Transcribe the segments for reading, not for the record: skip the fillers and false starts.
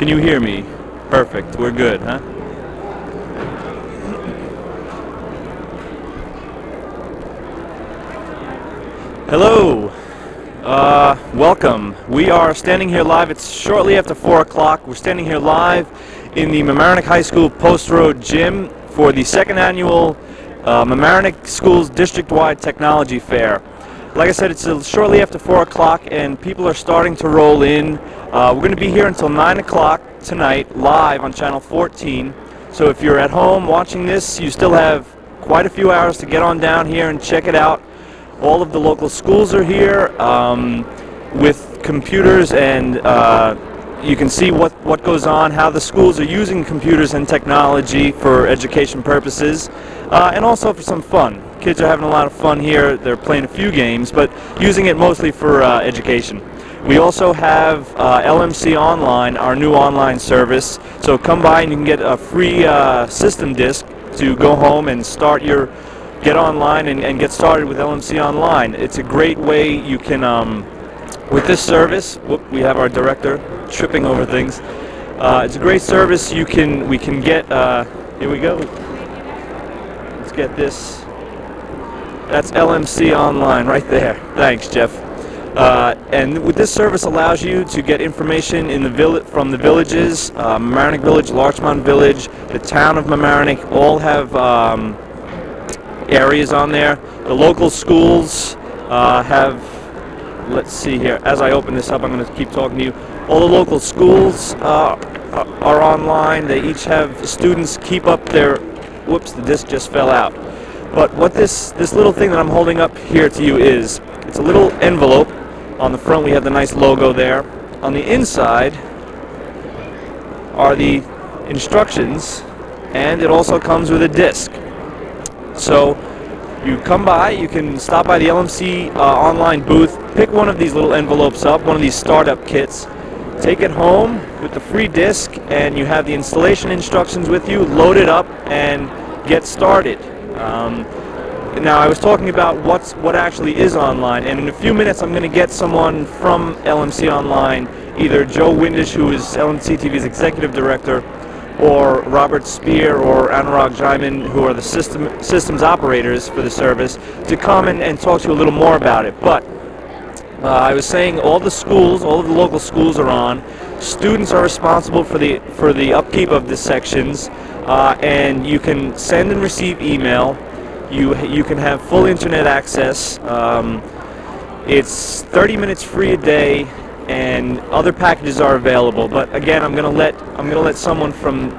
Can you hear me? Perfect. We're good, huh? Hello. Welcome. We are standing here live. It's shortly after 4 o'clock. We're standing here live in the Mamaroneck High School Post Road Gym for the second annual Mamaroneck Schools District-Wide Technology Fair. Like I said, it's shortly after 4 o'clock and people are starting to roll in. We're going to be here until 9 o'clock tonight, live on Channel 14. So if you're at home watching this, you still have quite a few hours to get on down here and check it out. All of the local schools are here with computers, and you can see what goes on, how the schools are using computers and technology for education purposes, and also for some fun. Kids are having a lot of fun here. They're playing a few games, but using it mostly for education. We also have LMC Online, our new online service. So come by and you can get a free system disk to go home and get online and get started with LMC Online. It's a great way you can, with this service, we have our director tripping over things. It's a great service. We can get, here we go. Let's get this. That's LMC Online right there. Thanks, Jeff. And with this service allows you to get information from the villages, Mamaroneck Village, Larchmont Village, the town of Mamaroneck, all have areas on there. The local schools have, let's see here, as I open this up I'm going to keep talking to you. All the local schools are online. They each have students keep up their, whoops, the disc just fell out. But what this little thing that I'm holding up here to you is, it's a little envelope. On the front we have the nice logo there. On the inside are the instructions, and it also comes with a disc. So you come by, you can stop by the LMC online booth, pick one of these little envelopes up, one of these startup kits, take it home with the free disc, and you have the installation instructions with you. Load it up and get started. Now I was talking about what actually is online, and in a few minutes I'm going to get someone from LMC Online, either Joe Windish, who is LMC-TV's executive director, or Robert Spear or Anurag Jaiman, who are the systems operators for the service, to come and talk to you a little more about it. But I was saying all of the local schools are on. Students are responsible for the upkeep of the sections, and you can send and receive email. You can have full internet access. It's 30 minutes free a day, and other packages are available. But again, I'm gonna let someone from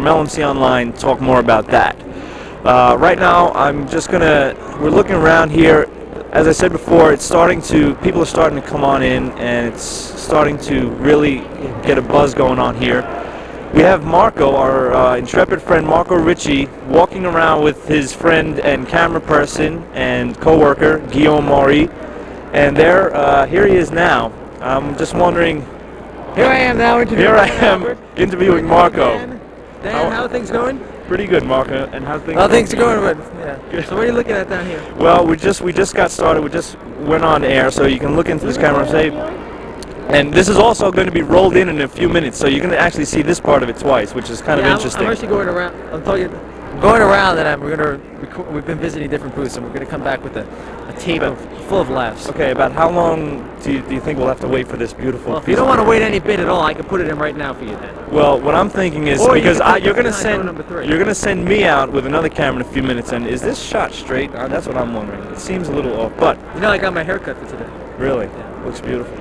LMC Online talk more about that. Right now, we're looking around here. As I said before, people are starting to come on in, and it's starting to really get a buzz going on here. We have Marco, our intrepid friend Marco Ricci, walking around with his friend and camera person and co-worker Guillaume Maury, and here he is now. I'm just wondering. Here I am now interviewing Marco. Dan, how are things going? Pretty good, Marco. And how's things? Well, things are going good. Yeah. So what are you looking at down here? Well, we just got started. We just went on air, so you can look into this camera and say. And this is also going to be rolled in a few minutes, so you're going to actually see this part of it twice, which is kind of interesting. I'm actually going around. Going around, and we've been visiting different booths, and we're going to come back with a tape full of laughs. Okay, about how long do you think we'll have to wait for this beautiful? Well, if you don't want to wait any bit at all, I can put it in right now for you then. Well, what I'm thinking is, because you're going to send me out with another camera in a few minutes, and is this shot straight? That's what I'm wondering. It seems a little off, but you know, I got my hair cut for today. Really? Yeah. Looks beautiful.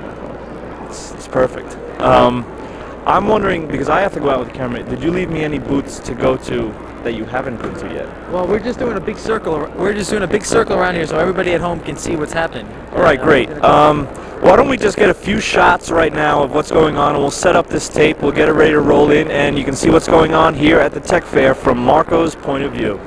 It's perfect. I'm wondering, because I have to go out with the camera, did you leave me any booths to go to that you haven't been to yet? Well, we're just doing a big circle. We're just doing a big circle around here so everybody at home can see what's happening. All right, great. Why don't we just get a few shots right now of what's going on, and we'll set up this tape, we'll get it ready to roll in, and you can see what's going on here at the Tech Fair from Marco's point of view.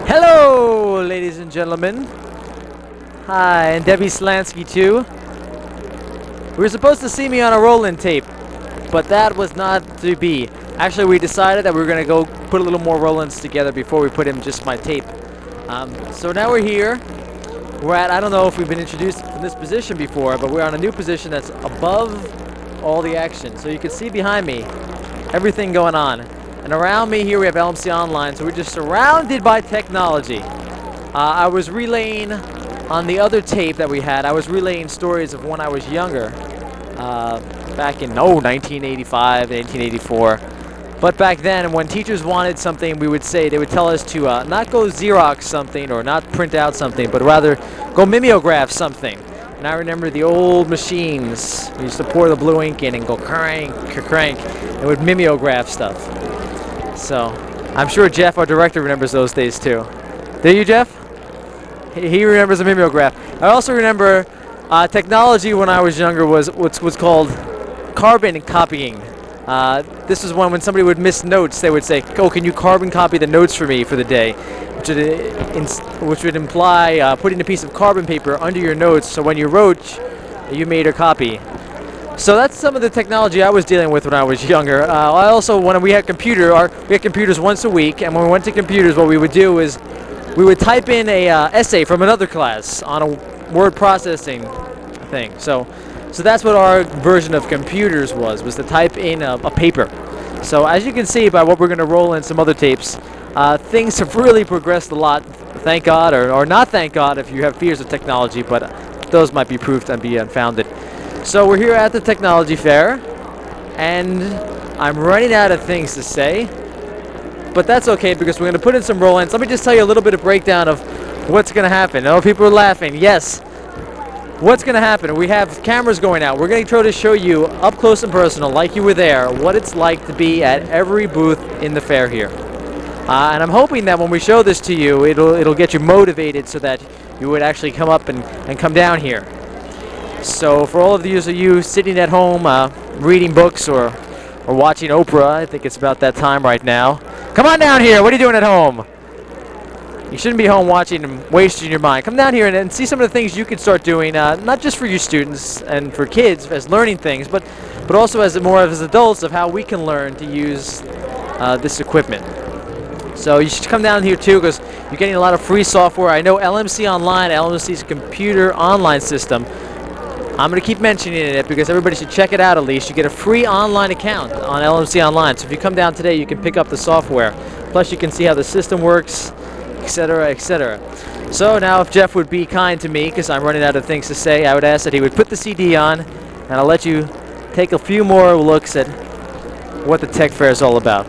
Hello, ladies and gentlemen. Hi, and Debbie Slansky too. We were supposed to see me on a roll-in tape, but that was not to be. Actually, we decided that we were going to go put a little more roll-ins together before we put in just my tape. So now we're here. We're at, I don't know if we've been introduced in this position before, but we're on a new position that's above all the action. So you can see behind me everything going on. And around me here we have LMC Online, so we're just surrounded by technology. I was relaying on the other tape that we had, I was relaying stories of when I was younger, back in 1985, 1984. But back then, when teachers wanted something, they would tell us to not go Xerox something or not print out something, but rather go mimeograph something. And I remember the old machines. We used to pour the blue ink in and go crank, crank, and would mimeograph stuff. So, I'm sure Jeff, our director, remembers those days too. Do you, Jeff? He remembers a mimeograph. I also remember technology when I was younger was what's called carbon copying. This was when somebody would miss notes, they would say, "Oh, can you carbon copy the notes for me for the day?" Which would imply putting a piece of carbon paper under your notes, so when you wrote, you made a copy. So that's some of the technology I was dealing with when I was younger. I also, when we had computers once a week, and when we went to computers, what we would do is we would type in a essay from another class on a word processing thing. So that's what our version of computers was to type in a paper. So as you can see by what we're going to roll in some other tapes, things have really progressed a lot, thank God, or not thank God if you have fears of technology, but those might be proved to be unfounded. So we're here at the technology fair, and I'm running out of things to say, but that's okay because we're going to put in some roll-ins. Let me just tell you a little bit of breakdown of what's going to happen. Oh, people are laughing. Yes. What's going to happen? We have cameras going out. We're going to try to show you up close and personal, like you were there, what it's like to be at every booth in the fair here. And I'm hoping that when we show this to you, it'll get you motivated so that you would actually come up and come down here. So for all of you sitting at home reading books or watching Oprah, I think it's about that time right now. Come on down here. What are you doing at home? You shouldn't be home watching and wasting your mind. Come down here and see some of the things you can start doing, not just for your students and for kids as learning things, but also as adults of how we can learn to use this equipment. So you should come down here too because you're getting a lot of free software. I know LMC Online, LMC's computer online system. I'm going to keep mentioning it because everybody should check it out at least. You get a free online account on LMC Online. So if you come down today, you can pick up the software. Plus you can see how the system works, etc., etc. So now if Jeff would be kind to me, because I'm running out of things to say, I would ask that he would put the CD on, and I'll let you take a few more looks at what the tech fair is all about.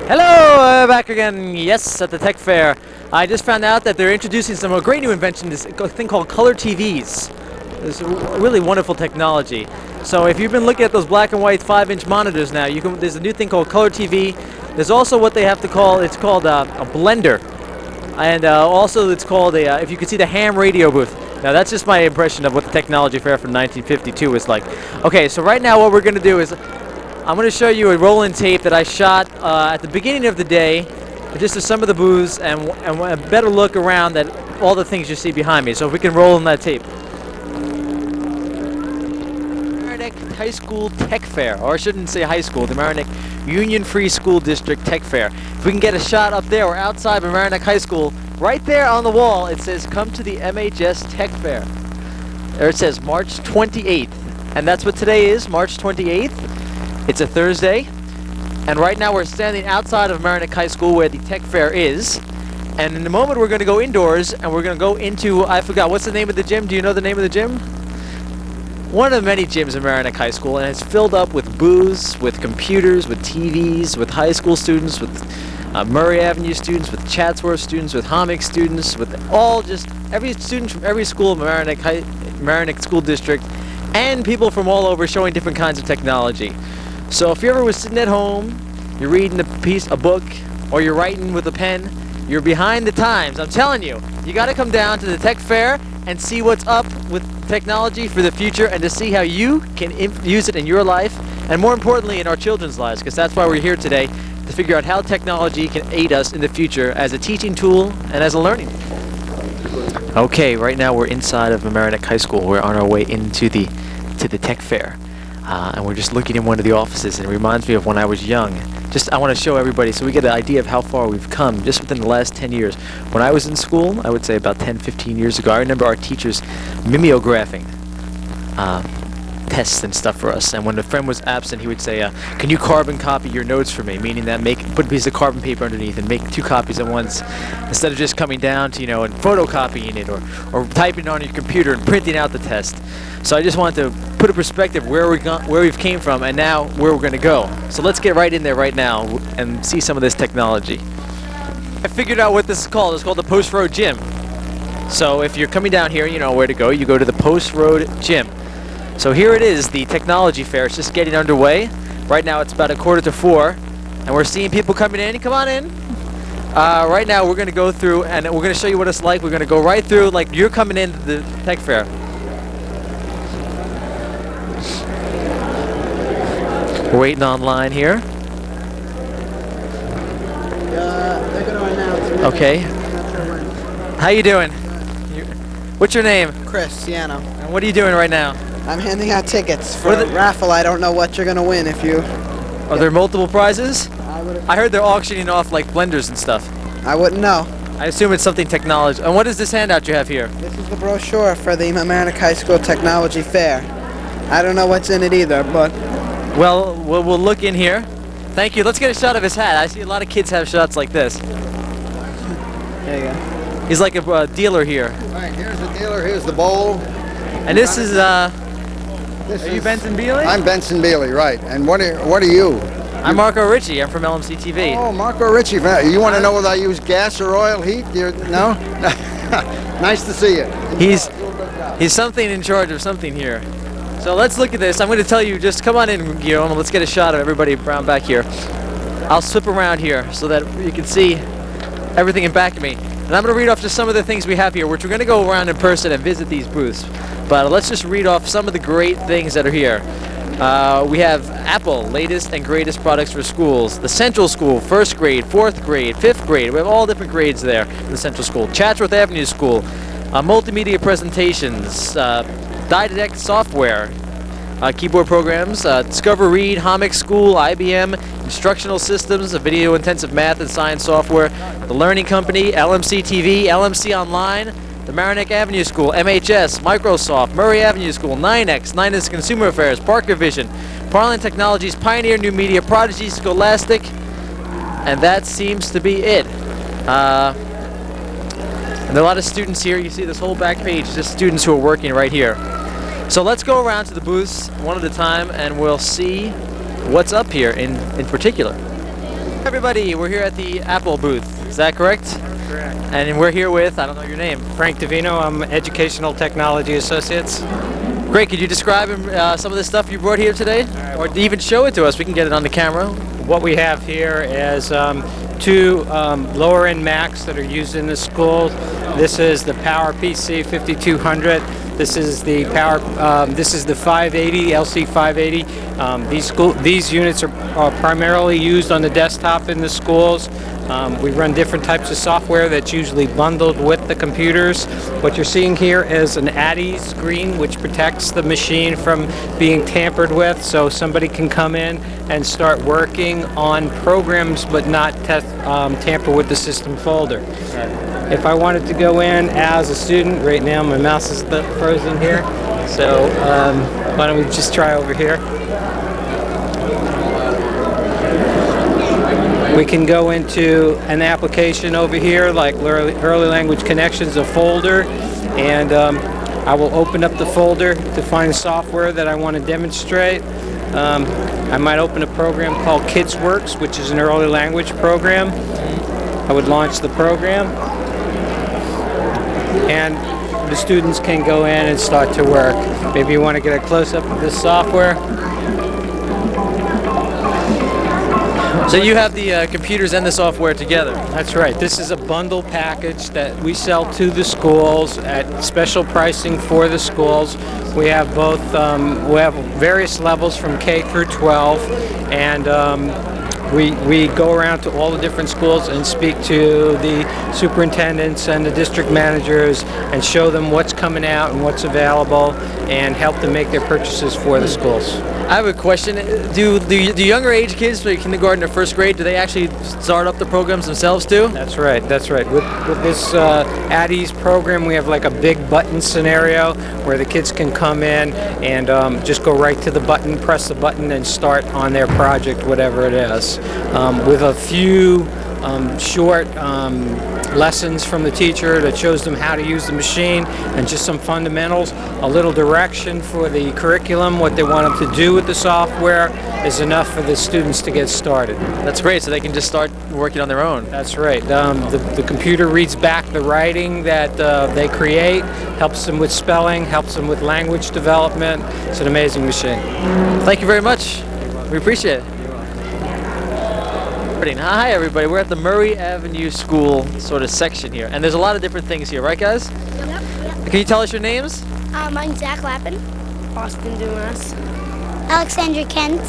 Hello, back again, yes, at the Tech Fair. I just found out that they're introducing some great new invention, this thing called color TVs. It's really wonderful technology. So if you've been looking at those black and white 5-inch monitors now, there's a new thing called color TV. There's also what they have to call, it's called a blender. And also it's called if you can see the ham radio booth. Now that's just my impression of what the technology fair from 1952 is like. Okay, so right now what we're going to do is I'm going to show you a roll-in tape that I shot at the beginning of the day, just to some of the booths and a better look around at all the things you see behind me. So if we can roll in that tape. Mamaroneck High School Tech Fair, or I shouldn't say high school, the Mamaroneck Union Free School District Tech Fair. If we can get a shot up there or outside Mamaroneck High School, right there on the wall it says, "Come to the MHS Tech Fair." There it says March 28th. And that's what today is, March 28th. It's a Thursday. And right now we're standing outside of Mamaroneck High School where the tech fair is. And in a moment we're going to go indoors and we're going to go into, I forgot, what's the name of the gym? Do you know the name of the gym? One of the many gyms in Mamaroneck High School, and it's filled up with booths, with computers, with TVs, with high school students, with Murray Avenue students, with Chatsworth students, with Hommick students, with just every student from every school of Mamaroneck School District, and people from all over showing different kinds of technology. So if you ever was sitting at home, you're reading a book, or you're writing with a pen, you're behind the times. I'm telling you, you got to come down to the tech fair and see what's up with technology for the future, and to see how you can use it in your life, and more importantly in our children's lives, because that's why we're here today, to figure out how technology can aid us in the future as a teaching tool and as a learning. Okay, right now we're inside of Mamaroneck High School. We're on our way into the tech fair, and we're just looking in one of the offices, and it reminds me of when I was young. I want to show everybody so we get an idea of how far we've come just within the last 10 years. When I was in school, I would say about 10-15 years ago, I remember our teachers mimeographing tests and stuff for us. And when a friend was absent, he would say, can you carbon copy your notes for me? Meaning that put a piece of carbon paper underneath and make 2 copies at once, instead of just coming down to, and photocopying it or typing it on your computer and printing out the test. So I just wanted to put a perspective where we've came from and now where we're going to go. So let's get right in there right now and see some of this technology. I figured out what this is called. It's called the Post Road Gym. So if you're coming down here, you know where to go. You go to the Post Road Gym. So here it is, the technology fair. It's just getting underway. Right now it's about 3:45, and we're seeing people coming in. Come on in. Right now we're going to go through, and we're going to show you what it's like. We're going to go right through like you're coming into the tech fair. We're waiting online here. They're going to announce. Okay. How you doing? What's your name? Chris Siano. And what are you doing right now? I'm handing out tickets for a raffle. I don't know what you're going to win if you... Are there multiple prizes? I heard they're auctioning off like blenders and stuff. I wouldn't know. I assume it's something technology. And what is this handout you have here? This is the brochure for the Mamaroneck High School Technology Fair. I don't know what's in it either, but... Well, we'll look in here. Thank you. Let's get a shot of his hat. I see a lot of kids have shots like this. There you go. He's like a dealer here. All right, here's the dealer, here's the bowl. And this is, are you Benson Bealey? I'm Benson Bealey, right. And what are you? I'm Marco Ritchie. I'm from LMC-TV. Oh, Marco Ritchie. You want to know whether I use gas or oil heat? No? Nice to see you. He's something in charge of something here. So let's look at this. I'm going to tell you, just come on in, Guillaume. Let's get a shot of everybody around back here. I'll slip around here so that you can see everything in back of me. And I'm going to read off just some of the things we have here, which we're going to go around in person and visit these booths. But let's just read off some of the great things that are here. We have Apple, latest and greatest products for schools. The Central School, 1st grade, 4th grade, 5th grade. We have all different grades there in the Central School. Chatsworth Avenue School, multimedia presentations, Didactic software, keyboard programs, Discover Read, Hommick School, IBM, instructional systems, video intensive math and science software, the Learning Company, LMC-TV, LMC Online, the Mamaroneck Avenue School, MHS, Microsoft, Murray Avenue School, 9X Consumer Affairs, Parker Vision, Parlin Technologies, Pioneer New Media, Prodigy, Scholastic, and that seems to be it. And there are a lot of students here. You see this whole back page, just students who are working right here. So let's go around to the booths one at a time and we'll see what's up here in particular. Everybody, we're here at the Apple booth. Is that correct? Correct. And we're here with, I don't know your name. Frank Davino, I'm Educational Technology Associates. Great, could you describe some of the stuff you brought here today? right, Or even show it to us, we can get it on the camera. What we have here is two lower-end Macs that are used in the school. This is the Power PC 5200. This is the this is the 580, LC 580. These units are primarily used on the desktop in the schools. We run different types of software that's usually bundled with the computers. What you're seeing here is an ADDI screen which protects the machine from being tampered with, so somebody can come in and start working on programs but not tamper with the system folder. If I wanted to go in as a student, right now my mouse is frozen here. So why don't we just try over here? We can go into an application over here, like Early Language Connections, a folder, and I will open up the folder to find software that I want to demonstrate. I might open a program called KidsWorks, which is an early language program. I would launch the program, and the students can go in and start to work. Maybe you want to get a close-up of this software. So you have the computers and the software together. That's right. This is a bundle package that we sell to the schools at special pricing for the schools. We have both, we have various levels from K through 12, and we go around to all the different schools and speak to the superintendents and the district managers and show them what's coming out and what's available and help them make their purchases for the schools. I have a question. Do younger age kids, like kindergarten or first grade, do they actually start up the programs themselves too? That's right, that's right. With this At Ease program, we have like a big button scenario where the kids can come in and just go right to the button, press the button, and start on their project, whatever it is. With a few short lessons from the teacher that shows them how to use the machine and just some fundamentals, a little direction for the curriculum, what they want them to do with the software is enough for the students to get started. That's great, so they can just start working on their own. That's right. The computer reads back the writing that they create, helps them with spelling, helps them with language development. It's an amazing machine. Thank you very much. We appreciate it. Hi everybody, we're at the Murray Avenue School sort of section here, and there's a lot of different things here, right guys? Yep. Can you tell us your names? Mine's Zach Lappin. Austin Dumas. Alexandra Kent.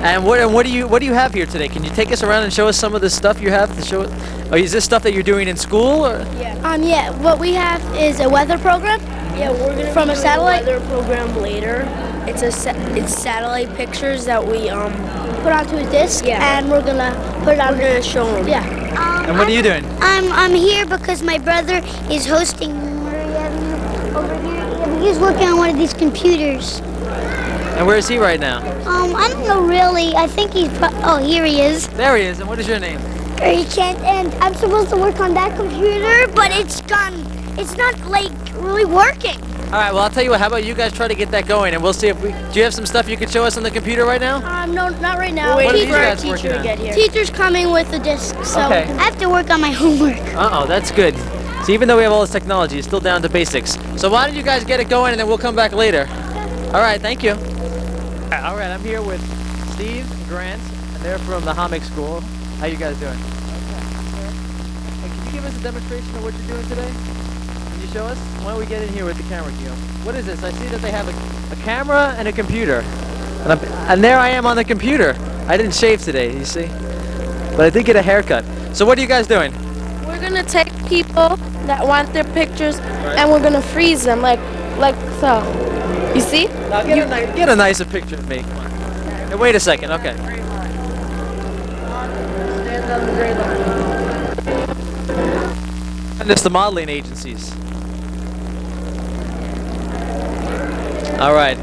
And what do you have here today? Can you take us around and show us some of the stuff you have to show? Oh, is this stuff that you're doing in school? Or? Yeah, what we have is a weather program. Yeah, we're gonna from be a doing satellite weather program later. It's satellite pictures that we put onto a disc, Yeah. and we're gonna put it on. we're gonna show them. Yeah. And what are you doing? I'm here because my brother is hosting Murray Avenue over here. And he's working on one of these computers. And where is he right now? I don't know really. I think he's. Oh, here he is. There he is. And what is your name? Gary Kent, and I'm supposed to work on that computer, but it's gone. It's not like really working. All right. Well, I'll tell you what. How about you guys try to get that going, and we'll see if we. Do you have some stuff you can show us on the computer right now? No, not right now. What are these Teacher- guys working on? Get here. Teacher's coming with the disc, so Okay. I have to work on my homework. Uh-oh, that's good. So even though we have all this technology, it's still down to basics. So why don't you guys get it going, and then we'll come back later. All right. Thank you. All right. I'm here with Steve and Grant, and they're from the Hommick School. How you guys doing? Hey, can you give us a demonstration of what you're doing today? Can you show us? Why don't we get in here with the camera, Guillaume? What is this? I see that they have a camera and a computer. And there I am on the computer. I didn't shave today, you see? But I did get a haircut. So what are you guys doing? We're gonna take people that want their pictures and we're gonna freeze them like so. You see? Now get a nicer picture of me. Come on. Hey, wait a second, okay. And it's the modeling agencies. All right.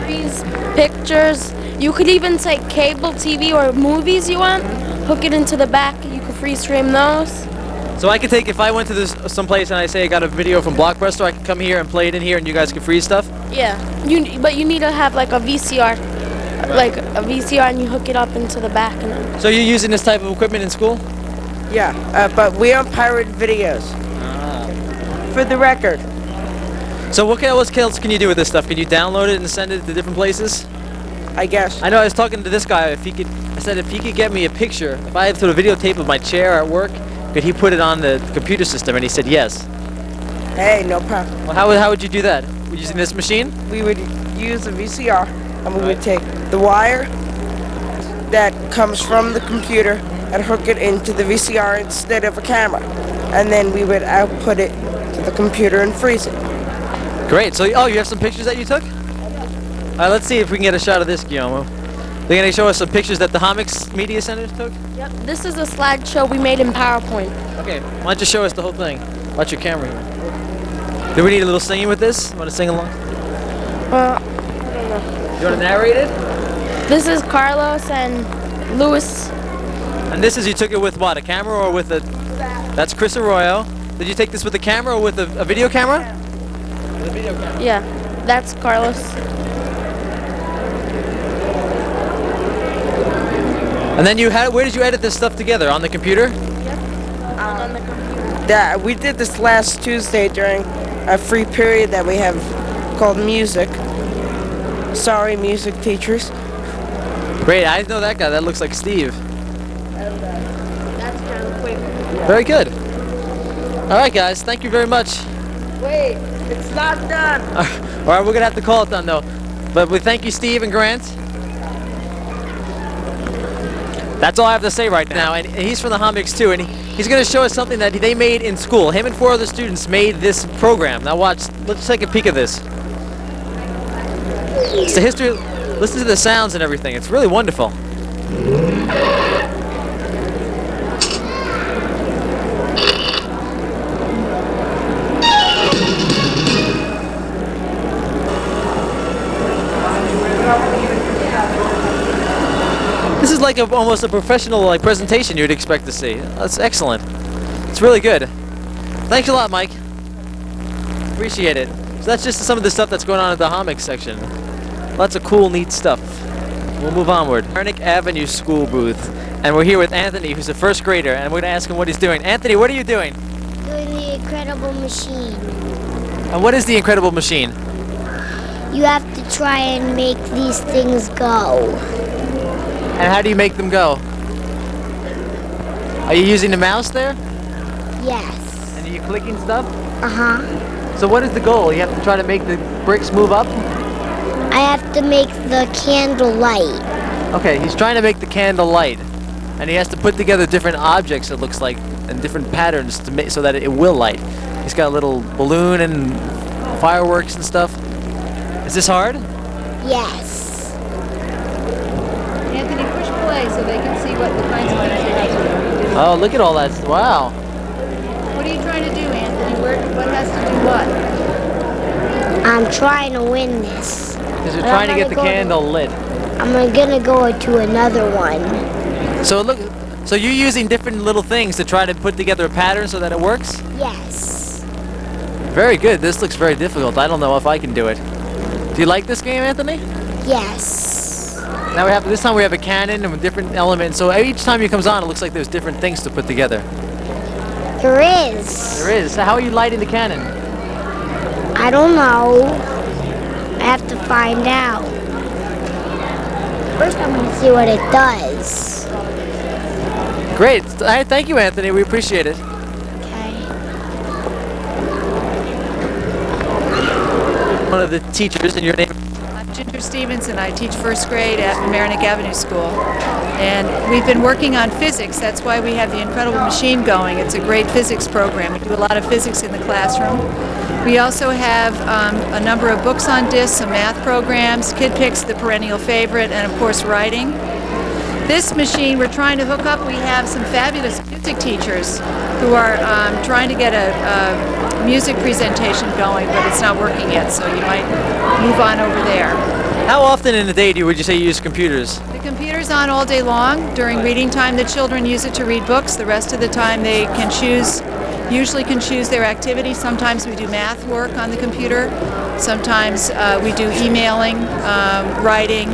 Freeze pictures. You could even take cable TV or movies you want, hook it into the back. You could freeze frame those. So I could take, if I went to this someplace and I say I got a video from Blockbuster, I can come here and play it in here and you guys can freeze stuff? Yeah. But you need to have like a VCR, like a VCR, and you hook it up into the back. And So you're using this type of equipment in school? Yeah, but we don't pirate videos. For the record. So what else can you do with this stuff? Can you download it and send it to different places? I guess. I know I was talking to this guy, I said if he could get me a picture, if I had sort of videotape of my chair at work, could he put it on the computer system? And he said yes. Hey, no problem. Well, how would you do that? Using this machine? We would use a VCR, and we would take the wire that comes from the computer and hook it into the VCR instead of a camera. And then we would output it to the computer and freeze it. Great. So, oh, you have some pictures that you took? All right, let's see if we can get a shot of this, Guillermo. They're going to show us some pictures that the Hommick Media Center took? yep. This is a slideshow we made in PowerPoint. Okay, why don't you show us the whole thing? Watch your camera here. Do we need a little singing with this? Want to sing along? I don't know. You want to narrate it? This is Carlos and Luis. And this is, you took it with what, a camera or with a... That's Chris Arroyo. Did you take this with a camera or with a video camera? With a video camera. Yeah, that's Carlos. And then you had, where did you edit this stuff together? On the computer? On the computer. Yeah, we did this last Tuesday during a free period that we have called music. Sorry, music teachers. Great, I didn't know that guy. That looks like Steve. That's kind of quick. Very good. All right, guys. Thank you very much. Wait, it's not done. All right, we're gonna have to call it done though. But we thank you, Steve and Grant. That's all I have to say right now. And he's from the Homics too, and he's gonna show us something that they made in school. Him and 4 other students made this program. Now watch. Let's take a peek at this. It's the history. Listen to the sounds and everything. It's really wonderful. This is like almost a professional presentation you'd expect to see. That's excellent. It's really good. Thanks a lot, Mike. Appreciate it. So that's just some of the stuff that's going on at the Homics section. Lots of cool, neat stuff. We'll move onward. Mamaroneck Avenue School booth. And we're here with Anthony, who's a first grader, and we're going to ask him what he's doing. Anthony, what are you doing? Doing the Incredible Machine. And what is the Incredible Machine? You have to try and make these things go. And how do you make them go? Are you using the mouse there? Yes. And are you clicking stuff? Uh-huh. So what is the goal? You have to try to make the bricks move up? I have to make the candle light. Okay, he's trying to make the candle light. And he has to put together different objects, it looks like, and different patterns to make so that it will light. He's got a little balloon and fireworks and stuff. Is this hard? Yes. Anthony, push play so they can see what the kinds of things you have to do. Oh, look at all that. Wow. What are you trying to do, Anthony? What has to do what? I'm trying to win this. Because you're trying to get the candle lit. I'm gonna go to another one. So look, so you're using different little things to try to put together a pattern so that it works? Yes. Very good. This looks very difficult. I don't know if I can do it. Do you like this game, Anthony? Yes. Now we have, this time we have a cannon and different elements. So each time he comes on, it looks like there's different things to put together. There is. There is. So how are you lighting the cannon? I don't know. I have to find out. First I'm gonna see what it does. Great. Thank you, Anthony. We appreciate it. Okay. One of the teachers, and your name? I'm Ginger Stevenson. I teach first grade at Mamaroneck Avenue School. And we've been working on physics. That's why we have the Incredible Machine going. It's a great physics program. We do a lot of physics in the classroom. We also have a number of books on disc, some math programs, Kid Picks, the perennial favorite, and of course writing. This machine we're trying to hook up, we have some fabulous music teachers who are trying to get a music presentation going, but it's not working yet, so you might move on over there. How often in the day would you say you use computers? The computer's on all day long. During reading time, the children use it to read books. The rest of the time they can choose, usually can choose their activity. Sometimes we do math work on the computer. Sometimes we do emailing, writing,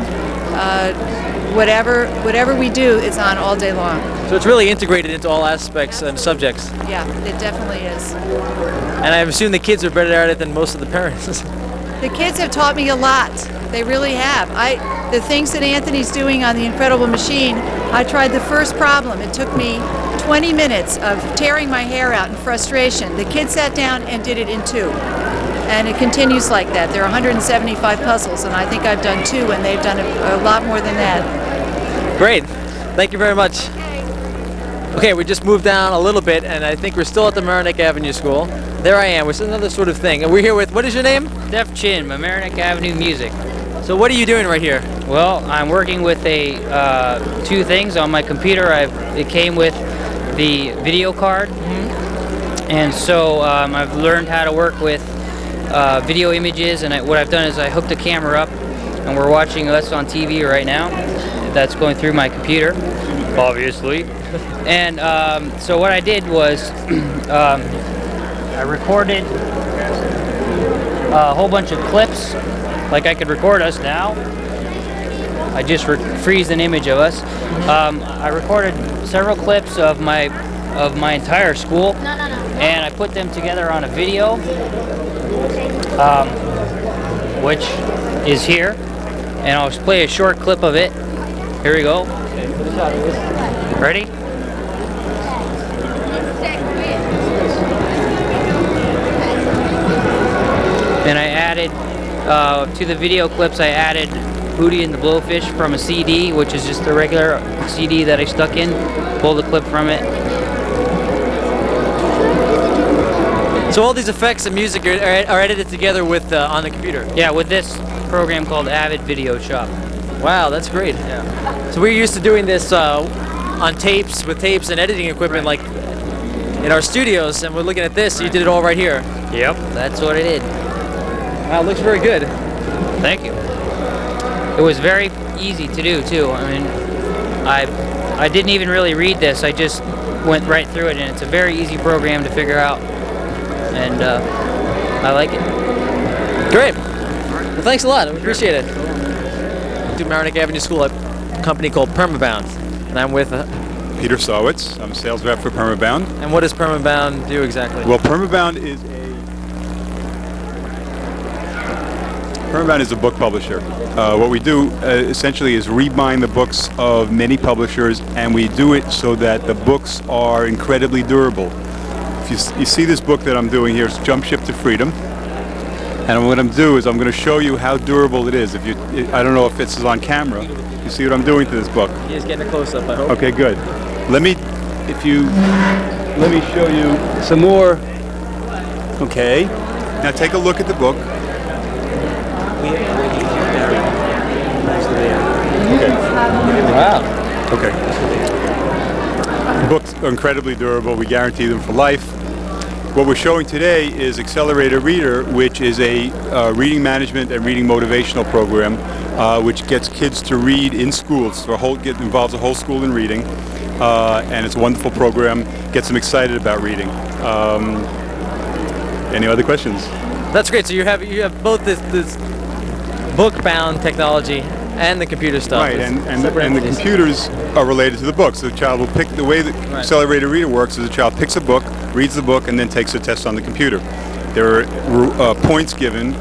whatever we do is on all day long. So it's really integrated into all aspects and subjects. Yeah, it definitely is. And I assume the kids are better at it than most of the parents. The kids have taught me a lot. They really have. The things that Anthony's doing on the Incredible Machine, I tried the first problem. It took me 20 minutes of tearing my hair out in frustration. The kids sat down and did it in 2. And it continues like that. There are 175 puzzles, and I think I've done 2, and they've done a lot more than that. Great. Thank you very much. Okay, we just moved down a little bit, and I think we're still at the Mamaroneck Avenue School. There I am. It's another sort of thing. And we're here with, what is your name? Def Chin, Mamaroneck Avenue Music. So what are you doing right here? Well, I'm working with 2 things on my computer. It came with the video card, and so I've learned how to work with video images, and what I've done is I hooked a camera up, and we're watching us on TV right now. That's going through my computer, obviously. And so what I did was I recorded a whole bunch of clips, like I could record us now. I just freeze an image of us. I recorded several clips of my entire school, and I put them together on a video, which is here. And I'll just play a short clip of it. Here we go. Ready? Then I added to the video clips. I added Hootie and the Blowfish from a CD, which is just a regular CD that I stuck in. Pull the clip from it. So all these effects and music are edited together with on the computer? Yeah, with this program called Avid Video Shop. Wow, that's great. Yeah. So we're used to doing this on tapes, with tapes and editing equipment, like in our studios, and we're looking at this. So you did it all right here. Yep, that's what I did. Wow, it looks very good. Thank you. It was very easy to do too. I mean, I didn't even really read this. I just went right through it, and it's a very easy program to figure out, and I like it. Great. Well, thanks a lot. I appreciate it. I do Mamaroneck Avenue School at a company called Permabound, and I'm with Peter Sawitz. I'm a sales rep for Permabound. And what does Permabound do exactly? Well, Permabound is a book publisher. What we do essentially is rebind the books of many publishers, and we do it so that the books are incredibly durable. If you see this book that I'm doing here, it's Jump Ship to Freedom. And what I'm doing is I'm going to show you how durable it is. I don't know if this is on camera. You see what I'm doing to this book? He is getting a close-up, I hope. Okay, good. Let me show you some more. Okay. Now take a look at the book. Wow. Okay. The books are incredibly durable. We guarantee them for life. What we're showing today is Accelerator Reader, which is a reading management and reading motivational program, which gets kids to read in schools. So involves a whole school in reading, and it's a wonderful program. Gets them excited about reading. Any other questions? That's great. So you have both this book-bound technology and the computer stuff. Right, and the computers are related to the books. So the child will pick, the way the Accelerator Reader works is the child picks a book, reads the book, and then takes a test on the computer. There are points given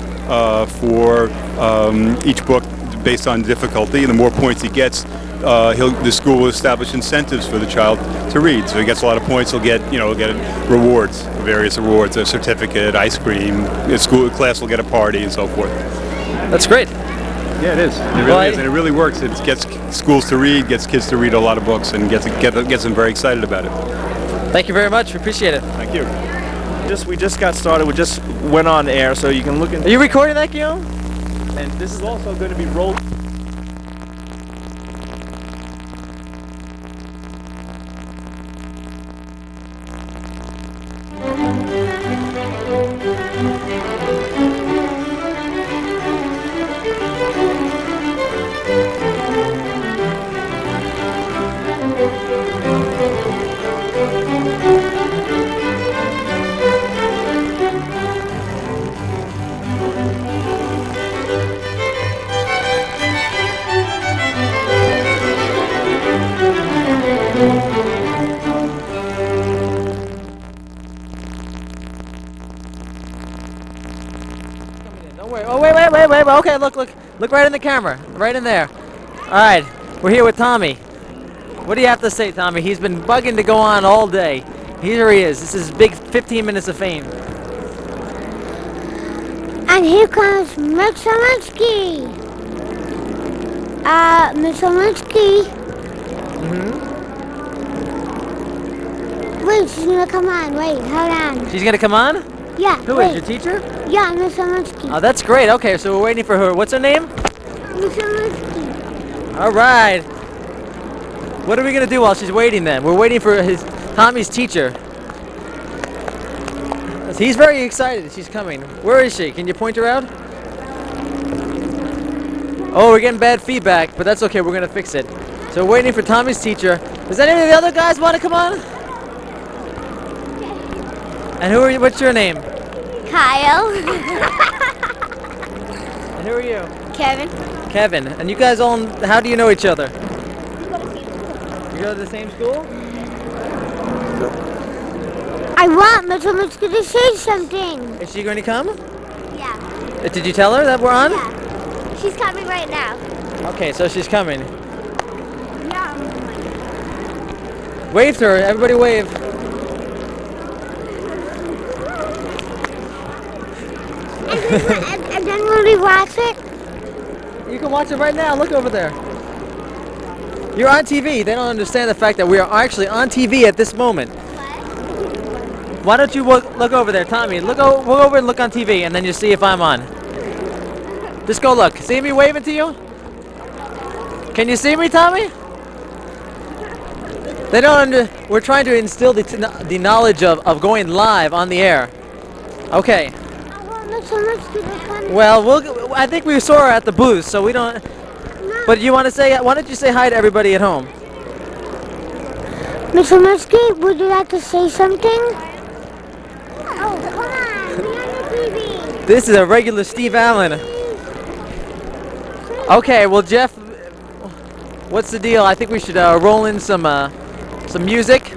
for each book based on difficulty, and the more points he gets, the school will establish incentives for the child to read. So he gets a lot of points, he'll get rewards, various rewards, a certificate, ice cream, class will get a party, and so forth. That's great. Yeah, it is. It really is, and it really works. It gets schools to read, gets kids to read a lot of books, and gets them very excited about it. Thank you very much. We appreciate it. Thank you. We just got started. We just went on air, so you can look at. Are you recording that, Guillaume? And this is also going to be rolled. Wait. Okay, look right in the camera. Right in there. All right, we're here with Tommy. What do you have to say, Tommy? He's been bugging to go on all day. Here he is. This is big 15 minutes of fame. And here comes Mamaroneck. Mamaroneck. Wait, she's gonna come on. Wait, hold on. She's gonna come on? Yeah. Who is your teacher? Yeah, Mamaroneck. Oh, that's great. Okay, so we're waiting for her. What's her name? Mamaroneck. All right. What are we gonna do while she's waiting then? We're waiting for Tommy's teacher. He's very excited. She's coming. Where is she? Can you point her out? Oh, we're getting bad feedback, but that's okay. We're going to fix it. So we're waiting for Tommy's teacher. Does any of the other guys want to come on? And who are you? What's your name? Kyle. And who are you? Kevin. Kevin. And you guys all, how do you know each other? You go to the same school? I want Miss Someone's going to say something. Is she going to come? Yeah. Did you tell her that we're on? Yeah. She's coming right now. Okay, so she's coming. Yeah. Wave to her. Everybody wave. And then will we watch it? You can watch it right now. Look over there. You're on TV. They don't understand the fact that we are actually on TV at this moment. What? Why don't you look over there, Tommy? Look over and look on TV, and then you see if I'm on. Just go look. See me waving to you? Can you see me, Tommy? They don't we're trying to instill the knowledge of going live on the air. Okay. Well, I think we saw her at the booth, so we don't. No. But you want to say? Why don't you say hi to everybody at home? Mr. Muskie, would you like to say something? Oh, come on! Be on the TV. This is a regular Steve Allen. Okay, well, Jeff, what's the deal? I think we should roll in some music,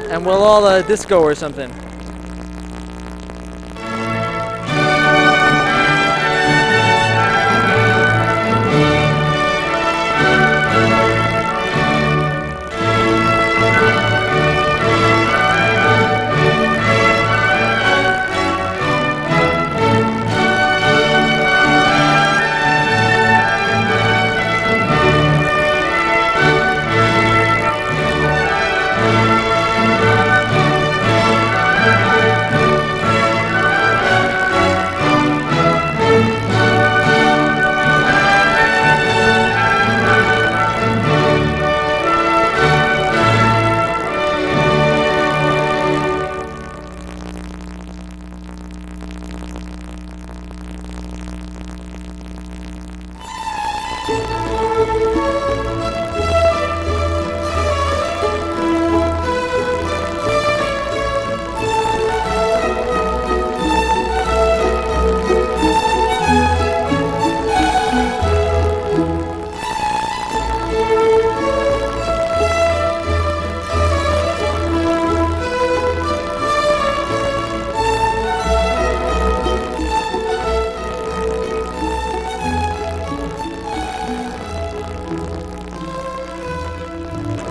and we'll all disco or something.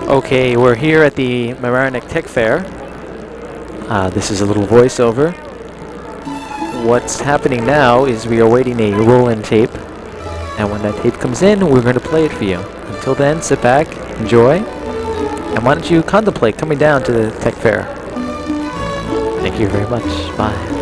Okay, we're here at the Mamaroneck Tech Fair. This is a little voiceover. What's happening now is we are waiting a roll-in tape, and when that tape comes in, we're going to play it for you. Until then, sit back, enjoy, and why don't you contemplate coming down to the Tech Fair. Thank you very much. Bye.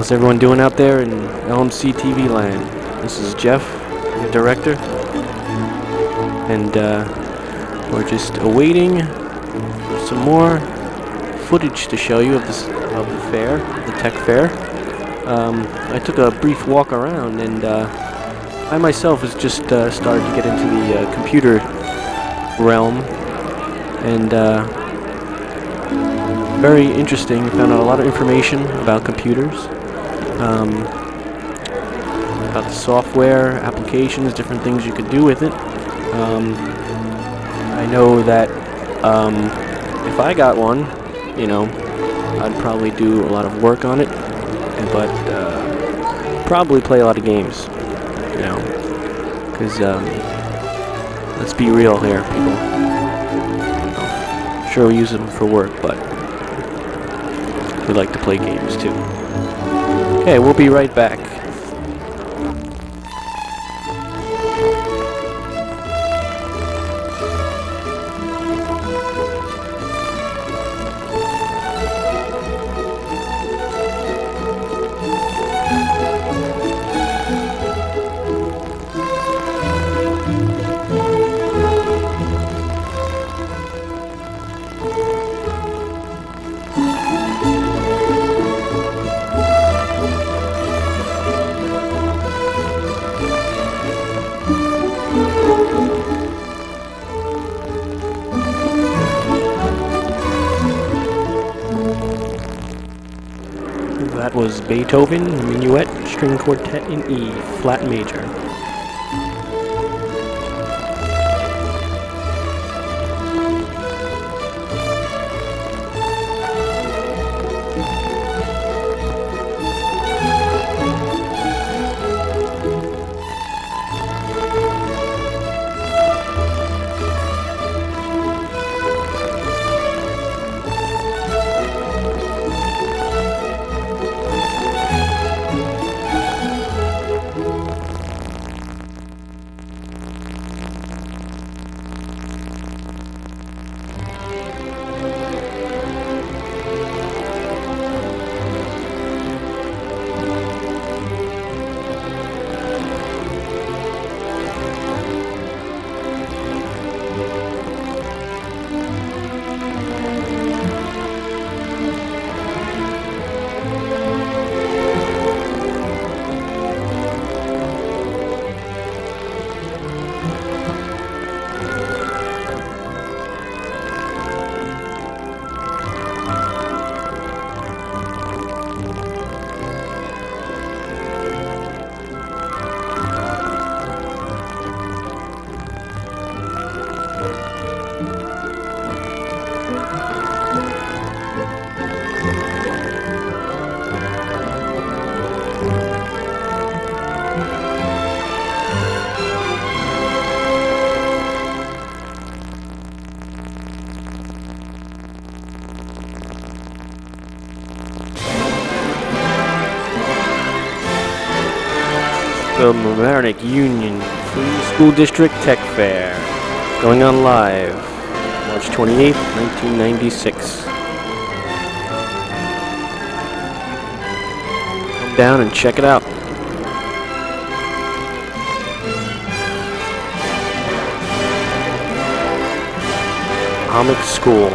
How's everyone doing out there in LMC-TV land? This is Jeff, the director, and we're just awaiting some more footage to show you of the fair, the tech fair. I took a brief walk around, and I myself has just started to get into the computer realm, and very interesting. Found out a lot of information about computers. about the software, applications, different things you could do with it. I know that if I got one, you know, I'd probably do a lot of work on it, but probably play a lot of games, you know, because let's be real here, people. Sure, we use them for work, but we like to play games too. Okay, we'll be right back. That was Beethoven, Minuet, String Quartet in E, flat major. The Mamaroneck Union Free School District Tech Fair, going on live, March 28th, 1996. Come down and check it out. Comic School.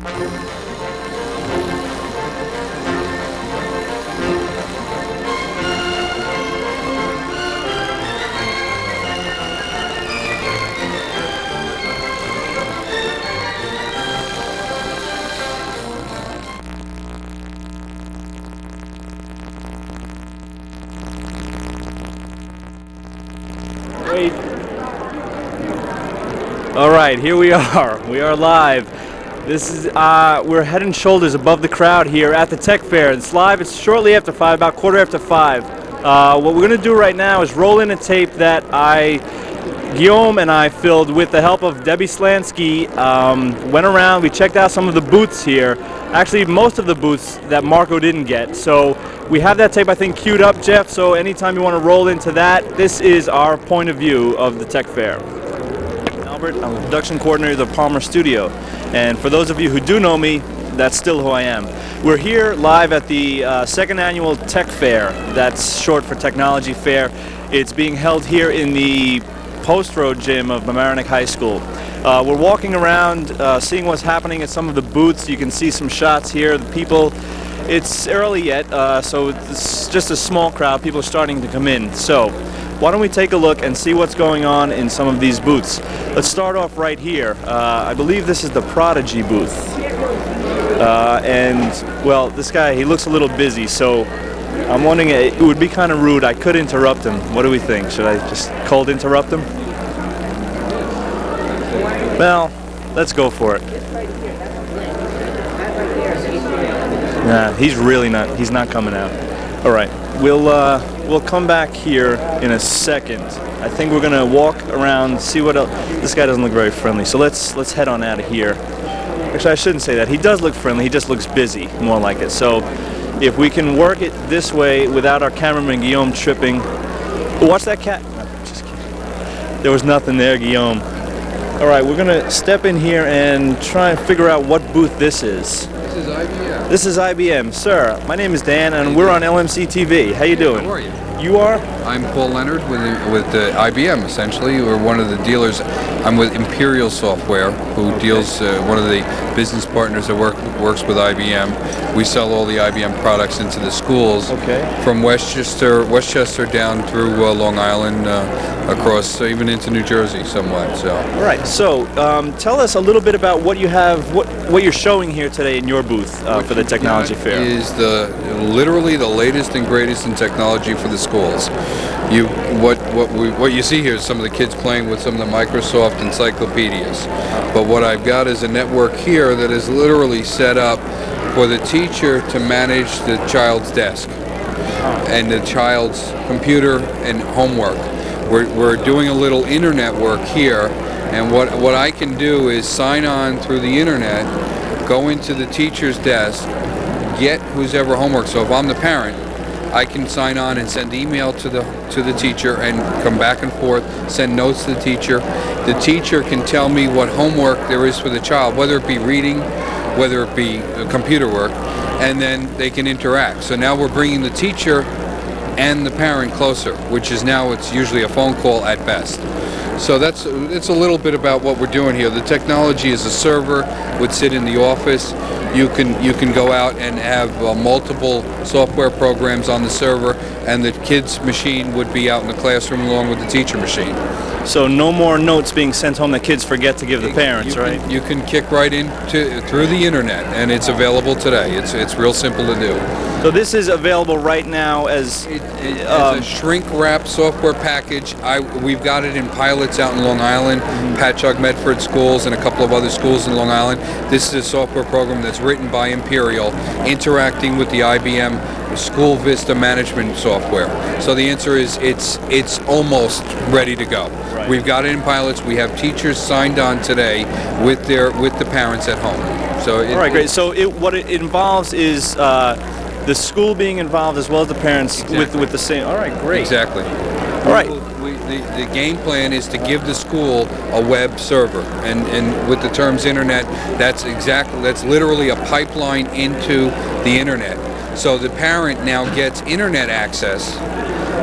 Wait. All right, here we are. We are live. This is we're head and shoulders above the crowd here at the Tech Fair. It's live. It's shortly after 5, about 5:15. What we're going to do right now is roll in a tape that Guillaume and I filled with the help of Debbie Slansky. Went around. We checked out some of the booths here. Actually, most of the booths that Marco didn't get. So we have that tape, I think, queued up, Jeff. So anytime you want to roll into that, this is our point of view of the Tech Fair. Albert, I'm the production coordinator of the Palmer Studio. And for those of you who do know me, that's still who I am. We're here live at the second annual Tech Fair. That's short for Technology Fair. It's being held here in the Post Road gym of Mamaroneck High School. We're walking around, seeing what's happening at some of the booths. You can see some shots here. The people, it's early yet, so it's just a small crowd. People are starting to come in. So why don't we take a look and see what's going on in some of these booths. Let's start off right here. I believe this is the Prodigy booth. And, well, this guy, he looks a little busy, so I'm wondering, it would be kind of rude. I could interrupt him. What do we think? Should I just cold interrupt him? Well, let's go for it. Nah, he's not coming out. All right, we'll come back here in a second. I think we're gonna walk around, see what else. This guy doesn't look very friendly, so let's head on out of here. Actually, I shouldn't say that. He does look friendly. He just looks busy, more like it. So if we can work it this way without our cameraman Guillaume tripping. Oh, watch that cat. No, just kidding. There was nothing there, Guillaume. All right, we're gonna step in here and try and figure out what booth this is. This is IBM. This is IBM. Sir, my name is Dan, and we're on LMC-TV. How you doing? How are you? You are? I'm Paul Leonard with IBM, essentially. We're one of the dealers. I'm with Imperial Software, who deals, one of the business partners that works with IBM. We sell all the IBM products into the schools, from Westchester down through Long Island, across even into New Jersey somewhat. So. All right. So tell us a little bit about what you have, what you're showing here today in your booth for the Technology Fair. Is literally the latest and greatest in technology for the schools. What you see here is some of the kids playing with some of the Microsoft encyclopedias. But what I've got is a network here that is literally set up for the teacher to manage the child's desk and the child's computer and homework. We're doing a little internet work here, and what I can do is sign on through the internet, go into the teacher's desk, get whose ever homework. So if I'm the parent, I can sign on and send email to the teacher and come back and forth, send notes to the teacher. The teacher can tell me what homework there is for the child, whether it be reading, whether it be computer work, and then they can interact. So now we're bringing the teacher and the parent closer, which is now it's usually a phone call at best. So it's a little bit about what we're doing here. The technology is a server, would sit in the office. You can go out and have multiple software programs on the server, and the kid's machine would be out in the classroom along with the teacher machine. So no more notes being sent home that kids forget to give the parents, right? You can kick right in through the internet, and it's available today. It's real simple to do. So this is available right now as a shrink-wrap software package. We've got it in pilots out in Long Island, Patchogue Medford schools, and a couple of other schools in Long Island. This is a software program that's written by Imperial, interacting with the IBM School Vista management software. So the answer is it's almost ready to go. Right. We've got it in pilots. We have teachers signed on today with the parents at home. So all right, great. So what it involves is the school being involved as well as the parents with the same. All right, great. Exactly. All right. The game plan is to give the school a web server, and with the terms internet, that's literally a pipeline into the internet. So the parent now gets internet access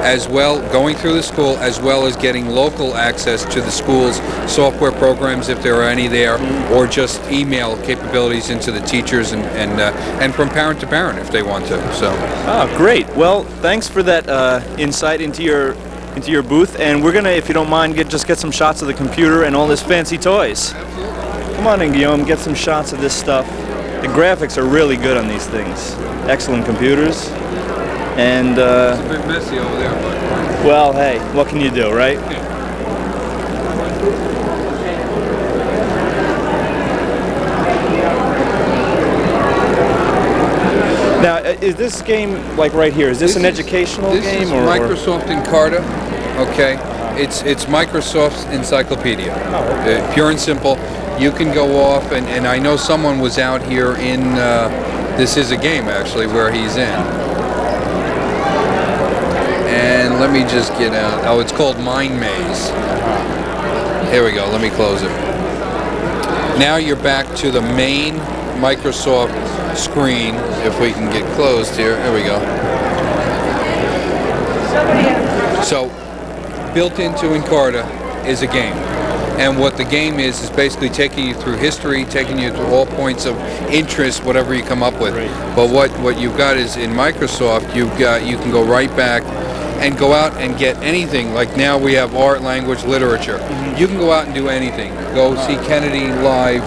as well, going through the school, as well as getting local access to the school's software programs, if there are any there, or just email capabilities into the teachers and from parent to parent if they want to. So. Oh, great. Well, thanks for that insight into your booth, and we're gonna, if you don't mind, just get some shots of the computer and all this fancy toys. Absolutely. Come on in, Guillaume, get some shots of this stuff. The graphics are really good on these things. Excellent computers. And it's a bit messy over there, but well, hey, what can you do, right? Now, is this game, like right here, is this an educational game? This is Microsoft Encarta, okay? It's Microsoft's encyclopedia, pure and simple. You can go off, and I know someone was out here in, this is a game actually, where he's in. And let me just get out. Oh, it's called Mind Maze. Here we go. Let me close it. Now you're back to the main Microsoft screen. If we can get closed here. There we go. So, built into Encarta is a game. And what the game is basically taking you through history, taking you to all points of interest, whatever you come up with. Right. But what you've got is in Microsoft, you can go right back and go out and get anything. Like now we have art, language, literature. Mm-hmm. You can go out and do anything. Go see Kennedy live,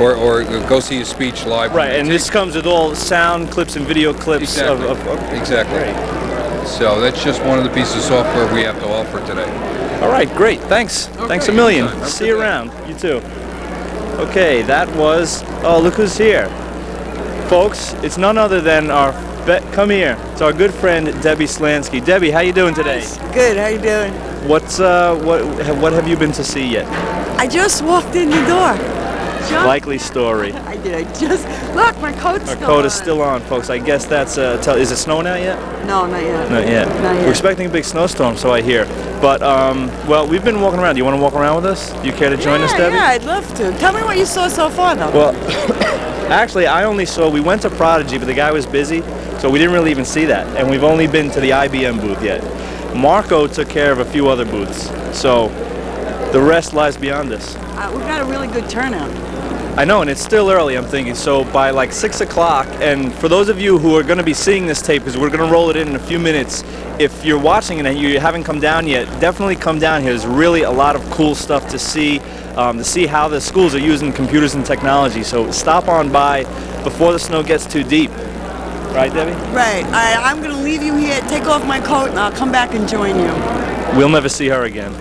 or go see his speech live. Right, and this comes with all sound clips and video clips. Exactly. Exactly. Great. So that's just one of the pieces of software we have to offer today. All right, great. Thanks. Okay. Thanks a million. See you around. You too. Okay, that was. Oh, look who's here, folks. It's none other than our. Come here. It's our good friend Debbie Slansky. Debbie, how you doing today? Good. How you doing? What have you been to see yet? I just walked in the door. Likely story. I did. I just look. My coat's still on. Our coat is still on, folks. I guess that's. Is it snowing out yet? No, not yet. Not yet. Not yet. We're expecting a big snowstorm, so I hear. But well, we've been walking around. Do you want to walk around with us? Do you care to join us, Debbie? Yeah, I'd love to. Tell me what you saw so far, though. Well, actually, I only saw. We went to Prodigy, but the guy was busy, so we didn't really even see that. And we've only been to the IBM booth yet. Marco took care of a few other booths, so the rest lies beyond us. We've got a really good turnout. I know, and it's still early, I'm thinking, so by like 6 o'clock, and for those of you who are going to be seeing this tape, because we're going to roll it in a few minutes, if you're watching it and you haven't come down yet, definitely come down here. There's really a lot of cool stuff to see how the schools are using computers and technology, so stop on by before the snow gets too deep. Right, Debbie? Right. I'm going to leave you here, take off my coat, and I'll come back and join you. We'll never see her again.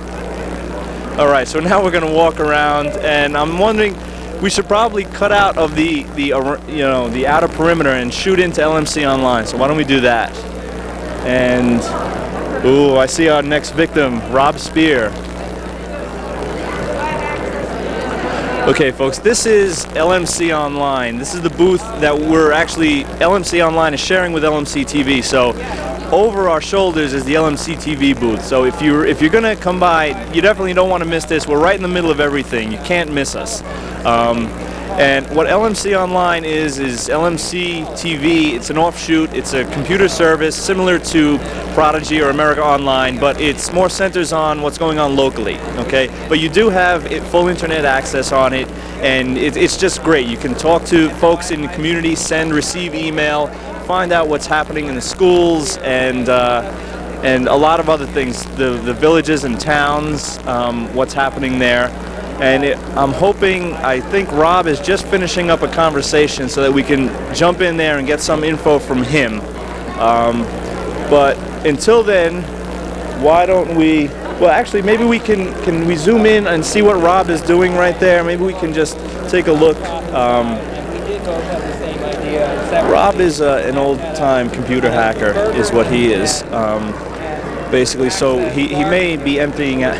All right, so now we're going to walk around, and I'm wondering, we should probably cut out of the outer perimeter and shoot into LMC Online. So why don't we do that? And ooh, I see our next victim, Rob Spear. Okay, folks, this is LMC Online. This is the booth that LMC Online is sharing with LMC-TV. So over our shoulders is the LMC-TV booth. So if you're gonna come by, you definitely don't want to miss this. We're right in the middle of everything. You can't miss us. And what LMC Online is LMC-TV. It's an offshoot. It's a computer service similar to Prodigy or America Online, but it's more centers on what's going on locally, okay? But you do have full internet access on it, and it's just great. You can talk to folks in the community, receive email, find out what's happening in the schools, and a lot of other things, the villages and towns, what's happening there. And I think Rob is just finishing up a conversation so that we can jump in there and get some info from him. But until then, why don't we, well actually maybe we can we zoom in and see what Rob is doing right there? Maybe we can just take a look. Rob is an old-time computer hacker, is what he is. Basically, so he may be emptying out.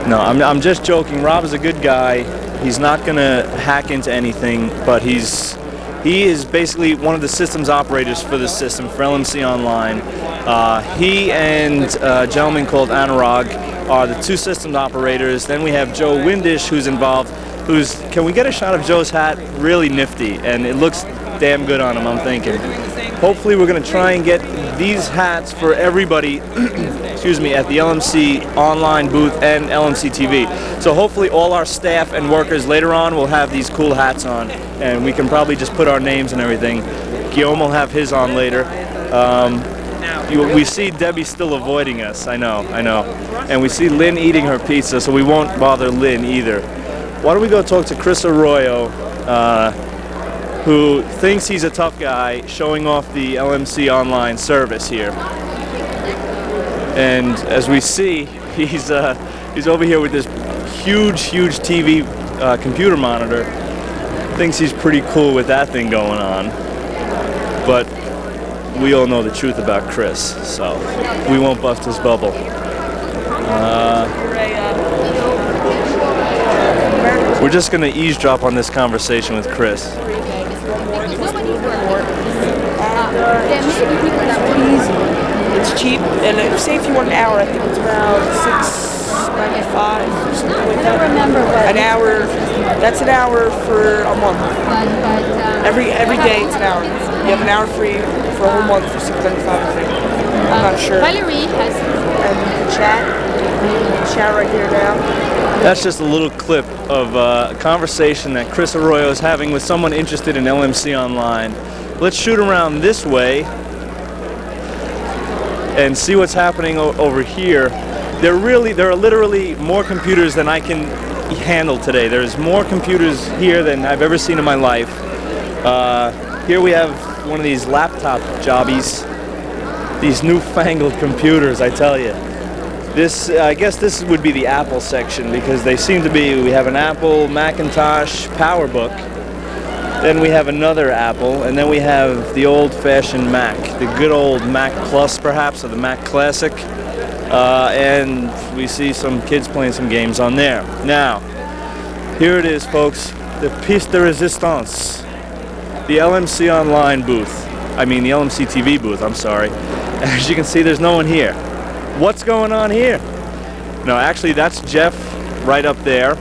No, I'm just joking. Rob is a good guy. He's not gonna hack into anything, but he is basically one of the systems operators for this system, for LMC Online. He and a gentleman called Anurag are the two systems operators. Then we have Joe Windish, who's involved. Can we get a shot of Joe's hat? Really nifty, and it looks damn good on him, I'm thinking. hopefully we're going to try and get these hats for everybody excuse me, at the LMC online booth and LMC TV. So hopefully all our staff and workers later on will have these cool hats on, and we can probably just put our names and everything. Guillaume will have his on later. We see Debbie still avoiding us, I know. And we see Lynn eating her pizza, so we won't bother Lynn either. Why don't we go talk to Chris Arroyo, who thinks he's a tough guy, showing off the LMC online service here. And as we see, he's over here with this huge TV computer monitor. Thinks he's pretty cool with that thing going on. But we all know the truth about Chris, so we won't bust his bubble. We're just going to eavesdrop on this conversation with Chris. It's cheap, and say if you want an hour, I think it's around $6.95 or something like that. An hour, that's an hour for a month. Every day it's an hour. You have an hour free for a whole month for $6.95, I think. I'm not sure. Valerie has. And you can chat right here now. That's just a little clip of a conversation that Chris Arroyo is having with someone interested in LMC Online. Let's shoot around this way and see what's happening over here. There are literally more computers than I can handle today. There's more computers here than I've ever seen in my life. Here we have one of these laptop jobbies. These newfangled computers, I tell you. This, I guess this would be the Apple section, because they seem to be, we have an Apple Macintosh PowerBook, then we have another Apple, and then we have the old-fashioned Mac, the good old Mac Plus perhaps, or the Mac Classic, and we see some kids playing some games on there. Now, here it is, folks, the piece de resistance, the LMC Online booth. The LMC TV booth, I'm sorry. As you can see, there's no one here. What's going on here? No, actually, that's Jeff right up there,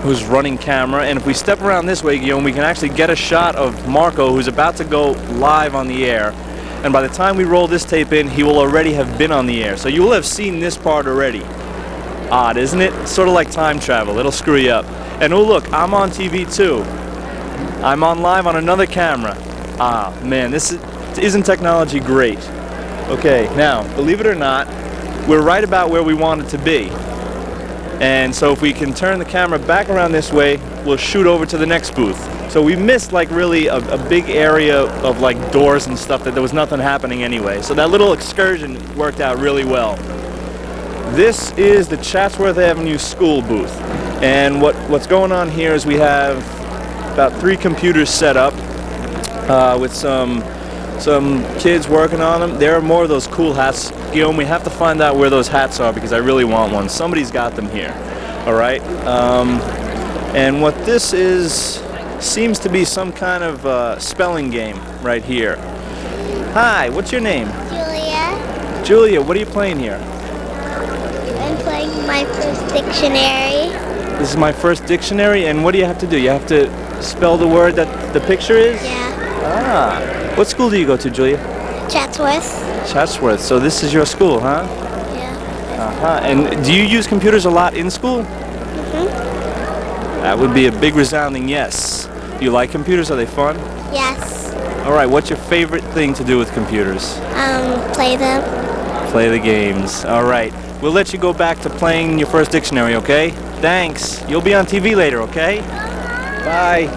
who's running camera. And if we step around this way, Guillaume, we can actually get a shot of Marco, who's about to go live on the air. And by the time we roll this tape in, he will already have been on the air. So you will have seen this part already. Odd, isn't it? It's sort of like time travel. It'll screw you up. And oh, look, I'm on TV too. I'm on live on another camera. Ah, man, isn't technology great? Okay, now, believe it or not, we're right about where we want it to be. And so if we can turn the camera back around this way, we'll shoot over to the next booth. So we missed like really a big area of like doors and stuff that there was nothing happening anyway. So that little excursion worked out really well. This is the Chatsworth Avenue School booth. And what's going on here is we have about 3 computers set up with some kids working on them. There are more of those cool hats. Guillaume, we have to find out where those hats are because I really want one. Somebody's got them here. All right. And what this is seems to be some kind of spelling game right here. Hi, what's your name? Julia. Julia, what are you playing here? I'm playing my first dictionary. This is my first dictionary, and what do you have to do? You have to spell the word that the picture is? Yeah. Ah. What school do you go to, Julia? Chatsworth. Chatsworth. So this is your school, huh? Yeah. Uh-huh. And do you use computers a lot in school? Mm-hmm. That would be a big resounding yes. Do you like computers? Are they fun? Yes. All right. What's your favorite thing to do with computers? Play them. Play the games. All right. We'll let you go back to playing your first dictionary, okay? Thanks. You'll be on TV later, okay? Bye.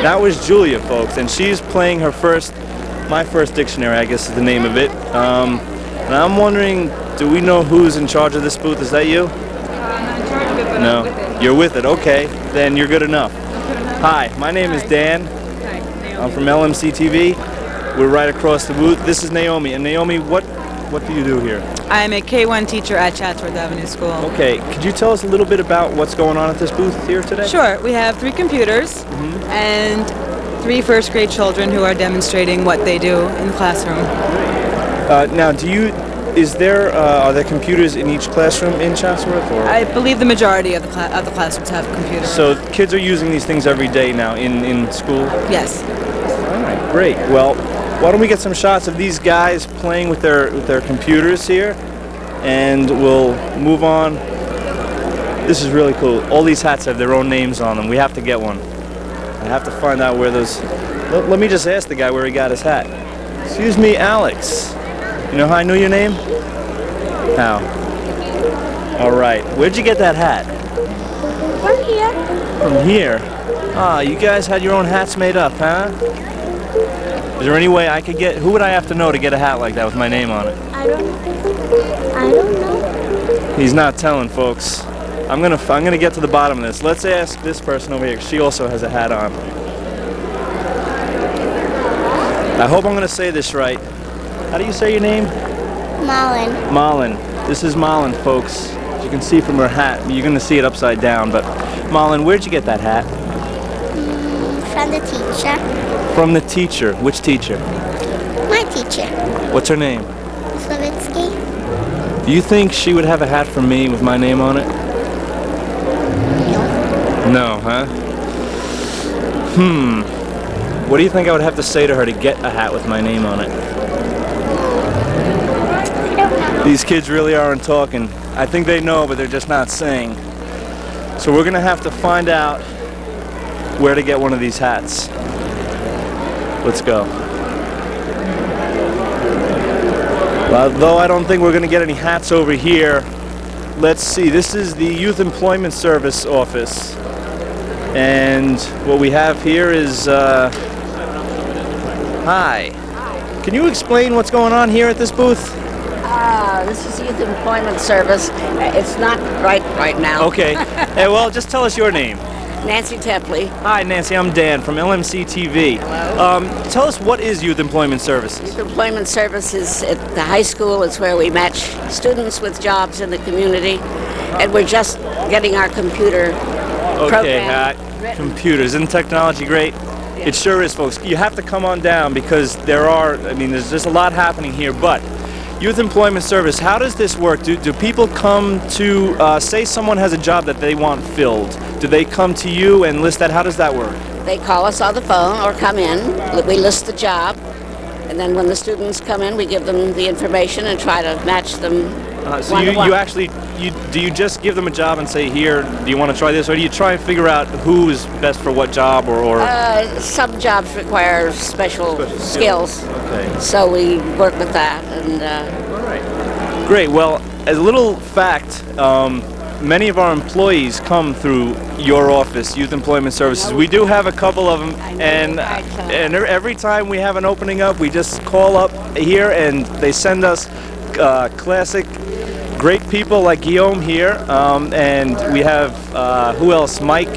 That was Julia, folks, and she's playing my first dictionary, I guess is the name of it. And I'm wondering, do we know who's in charge of this booth? Is that you? I'm not in charge of it, but No. I'm with it. You're with it, okay. Then you're good enough. Hi, my name is Dan. I'm from LMC-TV. We're right across the booth. This is Naomi. And Naomi, what do you do here? I'm a K1 teacher at Chatsworth Avenue School. Okay, could you tell us a little bit about what's going on at this booth here today? Sure. We have 3 computers and 3 first grade children who are demonstrating what they do in the classroom. Now, are there computers in each classroom in Chatsworth? Or? I believe the majority of the classrooms have computers. So kids are using these things every day now in school? Yes. All right, great. Well, why don't we get some shots of these guys playing with their computers here, and we'll move on. This is really cool. All these hats have their own names on them. We have to get one. I have to find out where those... Let me just ask the guy where he got his hat. Excuse me, Alex. You know how I knew your name? How? All right. Where'd you get that hat? From here. From here? Ah, you guys had your own hats made up, huh? Is there any way I could get... Who would I have to know to get a hat like that with my name on it? I don't know. He's not telling, folks. I'm gonna get to the bottom of this. Let's ask this person over here. She also has a hat on. I hope I'm gonna say this right. How do you say your name? Malin. Malin. This is Malin, folks. As you can see from her hat, you're gonna see it upside down. But Malin, where'd you get that hat? From the teacher. From the teacher. Which teacher? My teacher. What's her name? Slavitsky. Do you think she would have a hat for me with my name on it? No, huh? What do you think I would have to say to her to get a hat with my name on it? These kids really aren't talking. I think they know, but they're just not saying. So we're gonna have to find out where to get one of these hats. Let's go. Well, though I don't think we're gonna get any hats over here. Let's see, this is the Youth Employment Service office. And what we have here is, hi. Can you explain what's going on here at this booth? This is Youth Employment Service. It's not right now. Okay. Hey, well, just tell us your name. Nancy Tepley. Hi, Nancy. I'm Dan from LMC-TV. Hello. Tell us, what is Youth Employment Services? Youth Employment Services at the high school. It's where we match students with jobs in the community. And we're just getting our computer program. Computers. Isn't technology great? Yeah. It sure is, folks. You have to come on down because there's just a lot happening here. But Youth Employment Service, how does this work? Do people come to, say someone has a job that they want filled, do they come to you and list that? How does that work? They call us on the phone or come in. We list the job. And then when the students come in, we give them the information and try to match them. So you actually, do you just give them a job and say, here, do you want to try this? Or do you try and figure out who is best for what job? Or some jobs require special skills. Okay. So we work with that. And all right. Great. Well, as a little fact, many of our employees come through your office, Youth Employment Services. We do have a couple of them, and every time we have an opening up, we just call up here and they send us classic, great people like Guillaume here, and we have who else? Mike.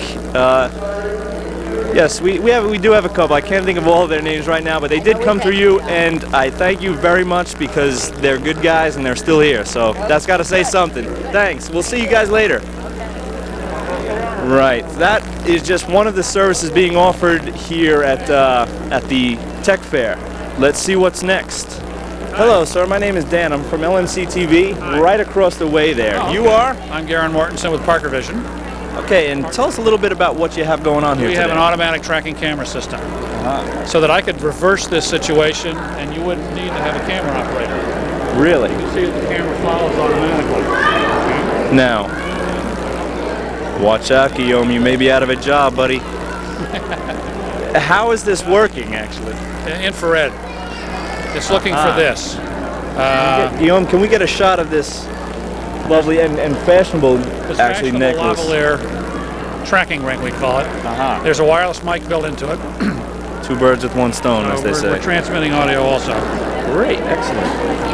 Yes, we do have a couple. I can't think of all of their names right now, but they did come through you, and I thank you very much because they're good guys and they're still here. So that's got to say something. Thanks. We'll see you guys later. Right. That is just one of the services being offered here at the Tech Fair. Let's see what's next. Hello, sir. My name is Dan. I'm from LMC-TV, right across the way there. Oh, okay. You are? I'm Garen Mortensen with Parker Vision. Okay, and tell us a little bit about what you have going on here today. We have an automatic tracking camera system, so that I could reverse this situation and you wouldn't need to have a camera operator. Really? You can see that the camera follows automatically. Now, watch out, Guillaume. You may be out of a job, buddy. How is this working, actually? Infrared. It's looking for this. Guillaume, can we get a shot of this lovely and fashionable, this actually, fashionable necklace? lavalier tracking ring, we call it. There's a wireless mic built into it. Two birds with one stone, as they say. We're transmitting audio also. Great, excellent.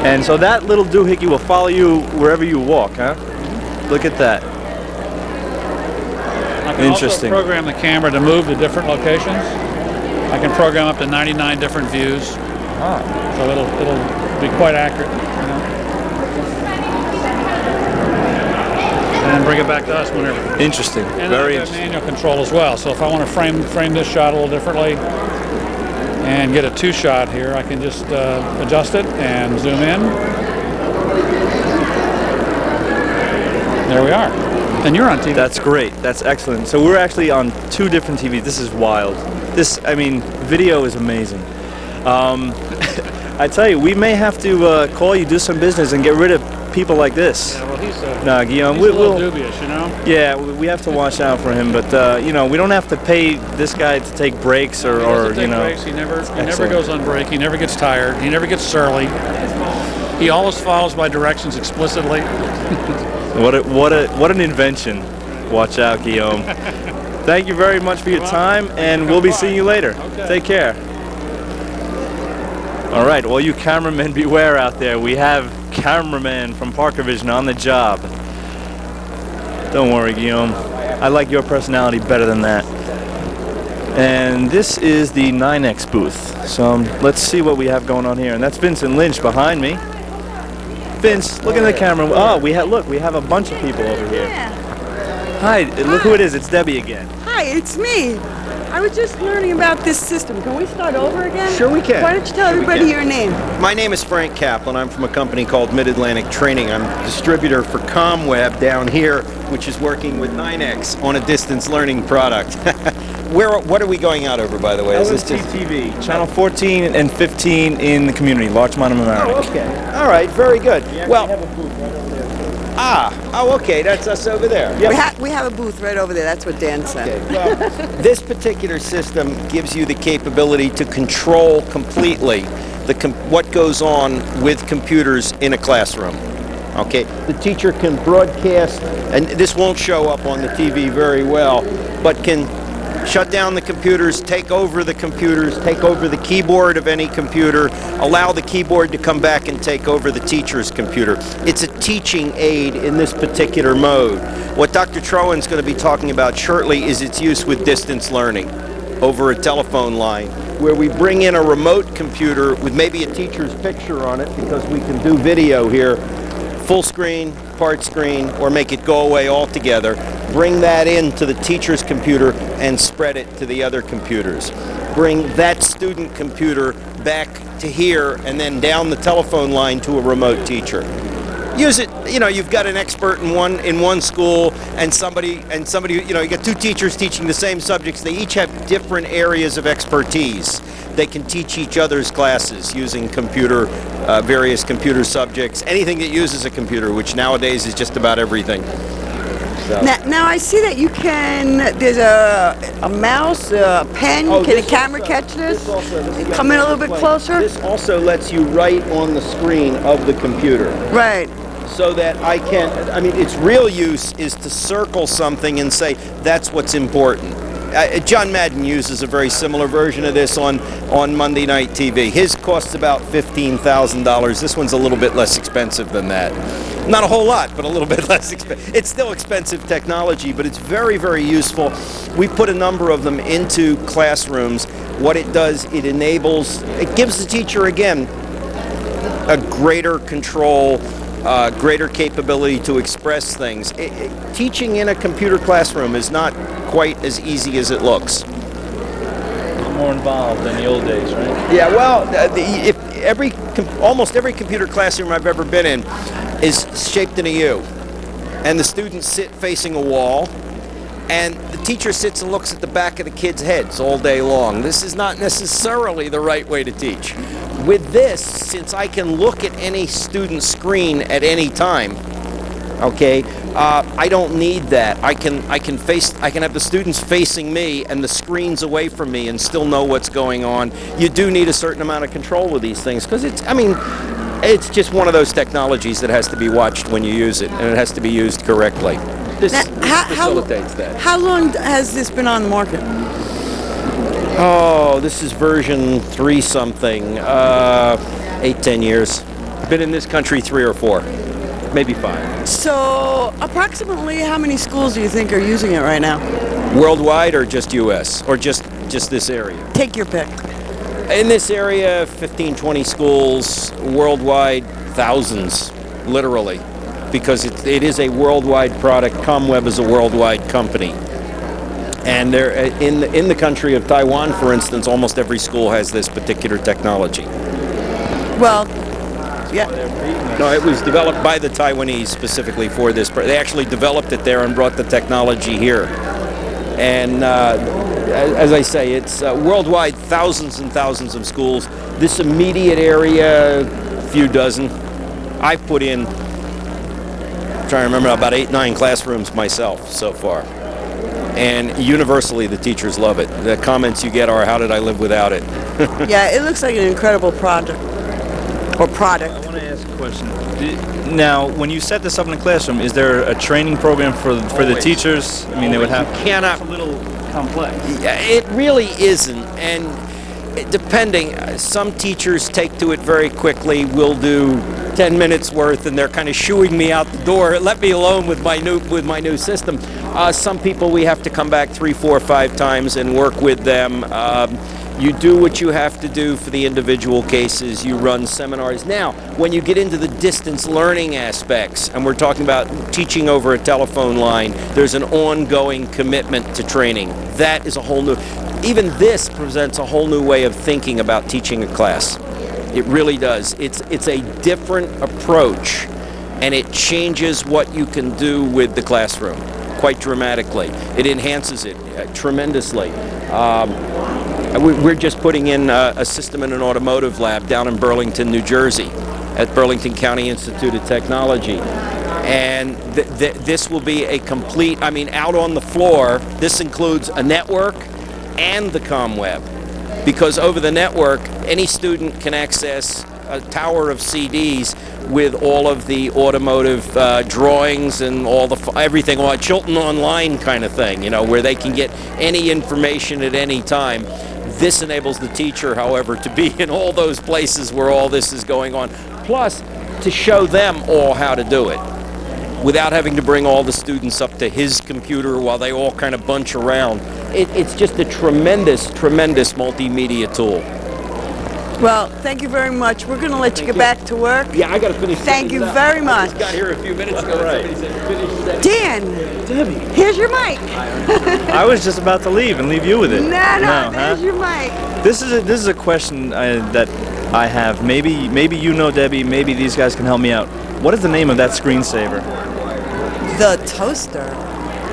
And so that little doohickey will follow you wherever you walk, huh? Look at that. I can also program the camera to move to different locations. I can program up to 99 different views. So it'll be quite accurate. And then bring it back to us whenever. Interesting. And very interesting. Manual control as well. So if I want to frame this shot a little differently and get a two-shot here, I can just adjust it and zoom in. There we are. And you're on TV. That's great. That's excellent. So we're actually on two different TVs. This is wild. This, I mean, video is amazing. I tell you, we may have to call you, do some business, and get rid of people like this. Yeah, well, he's Nah, Guillaume, a little dubious, you know? Yeah, we have to watch out for him, but you know, we don't have to pay this guy to take breaks or He doesn't take you know. breaks. He never goes on break. He never gets tired. He never gets surly. He always follows my directions explicitly. What an invention! Watch out, Guillaume. Thank you very much for your time, and we'll be seeing you later. Okay. Take care. All right, all you cameramen, beware out there. We have cameraman from Parker Vision on the job. Don't worry, Guillaume. I like your personality better than that. And this is the 9X booth. So let's see what we have going on here. And that's Vincent Lynch behind me. Vince, look at the camera. Oh, we have a bunch of people over here. Hi, look who it is. It's Debbie again. Hi, it's me. I was just learning about this system. Can we start over again? Sure we can. Why don't you tell everybody your name? My name is Frank Kaplan. I'm from a company called Mid-Atlantic Training. I'm a distributor for ComWeb down here, which is working with 9X on a distance learning product. What are we going out over, by the way? LMC-TV, channel 14 and 15 in the community, Larchmont and Mamaroneck. Oh, okay. All right, very good. Well, okay, that's us over there. We have a booth right over there. That's what Dan said. Okay, well, this particular system gives you the capability to control completely what goes on with computers in a classroom. Okay, the teacher can broadcast, and this won't show up on the TV very well, but can shut down the computers, take over the keyboard of any computer, allow the keyboard to come back and take over the teacher's computer. It's a teaching aid in this particular mode. What Dr. Trowan's going to be talking about shortly is its use with distance learning over a telephone line, where we bring in a remote computer with maybe a teacher's picture on it, because we can do video here, full screen, part screen, or make it go away altogether. Bring that into the teacher's computer and spread it to the other computers. Bring that student computer back to here and then down the telephone line to a remote teacher. Use it, you know, you've got an expert in one school and somebody, you know, you got two teachers teaching the same subjects. They each have different areas of expertise. They can teach each other's classes using various computer subjects, anything that uses a computer, which nowadays is just about everything. So. Now I see that you can, there's a mouse, a pen, can a camera catch this? Come in a little bit closer? This also lets you write on the screen of the computer. Right. So that its real use is to circle something and say, that's what's important. John Madden uses a very similar version of this on Monday Night TV. His costs about $15,000. This one's a little bit less expensive than that. Not a whole lot, but a little bit less expensive. It's still expensive technology, but it's very, very useful. We put a number of them into classrooms. What it does, it gives the teacher, again, a greater control, greater capability to express things. Teaching in a computer classroom is not quite as easy as it looks. A little more involved than the old days, right? Yeah, well, almost every computer classroom I've ever been in is shaped in a U. And the students sit facing a wall, and the teacher sits and looks at the back of the kids' heads all day long. This is not necessarily the right way to teach. With this, since I can look at any student's screen at any time, okay, I don't need that. I can have the students facing me and the screens away from me and still know what's going on. You do need a certain amount of control with these things, because it's just one of those technologies that has to be watched when you use it, and it has to be used correctly. This facilitates that. How long has this been on the market? Oh, this is version 3-something, 8-10 years. Been in this country 3 or 4, maybe 5. So, approximately how many schools do you think are using it right now? Worldwide, or just U.S., or just this area? Take your pick. In this area, 15, 20 schools. Worldwide, thousands, literally, because it is a worldwide product. ComWeb is a worldwide company. And in the country of Taiwan, for instance, almost every school has this particular technology. Well, yeah. No, it was developed by the Taiwanese specifically for this. They actually developed it there and brought the technology here. And as I say, it's worldwide, thousands and thousands of schools. This immediate area, a few dozen. I've put in, I'm trying to remember, about 8, 9 classrooms myself so far. And universally, the teachers love it. The comments you get are, how did I live without it? Yeah, it looks like an incredible project. Or product. I want to ask a question. Now, when you set this up in a classroom, is there a training program for the teachers? I mean, they would have. You cannot. It's a little complex. Yeah, it really isn't, and depending, some teachers take to it very quickly. We'll do 10 minutes worth, and they're kind of shooing me out the door. Let me alone with my new system. Some people we have to come back 3, 4, 5 times and work with them. You do what you have to do for the individual cases. You run seminars. Now, when you get into the distance learning aspects, and we're talking about teaching over a telephone line, there's an ongoing commitment to training. That is a whole new, even this presents a whole new way of thinking about teaching a class. It really does. It's a different approach, and it changes what you can do with the classroom quite dramatically. It enhances it tremendously. We're just putting in a system in an automotive lab down in Burlington, New Jersey, at Burlington County Institute of Technology. And this will be a complete, I mean, out on the floor, this includes a network and the CommWeb. Because over the network, any student can access a tower of CDs with all of the automotive drawings and all the everything, like Chilton Online kind of thing, you know, where they can get any information at any time. This enables the teacher, however, to be in all those places where all this is going on, plus to show them all how to do it without having to bring all the students up to his computer while they all kind of bunch around. It's just a tremendous, tremendous multimedia tool. Well, thank you very much. We're going to let you get back to work. Yeah, I got to finish. Thank you very much. I just got here a few minutes ago. Right. Somebody said finish. Dan, Debbie, here's your mic. I was just about to leave and leave you with it. No, there's your mic. This is a question that I have. Maybe you know, Debbie. Maybe these guys can help me out. What is the name of that screensaver? The toaster.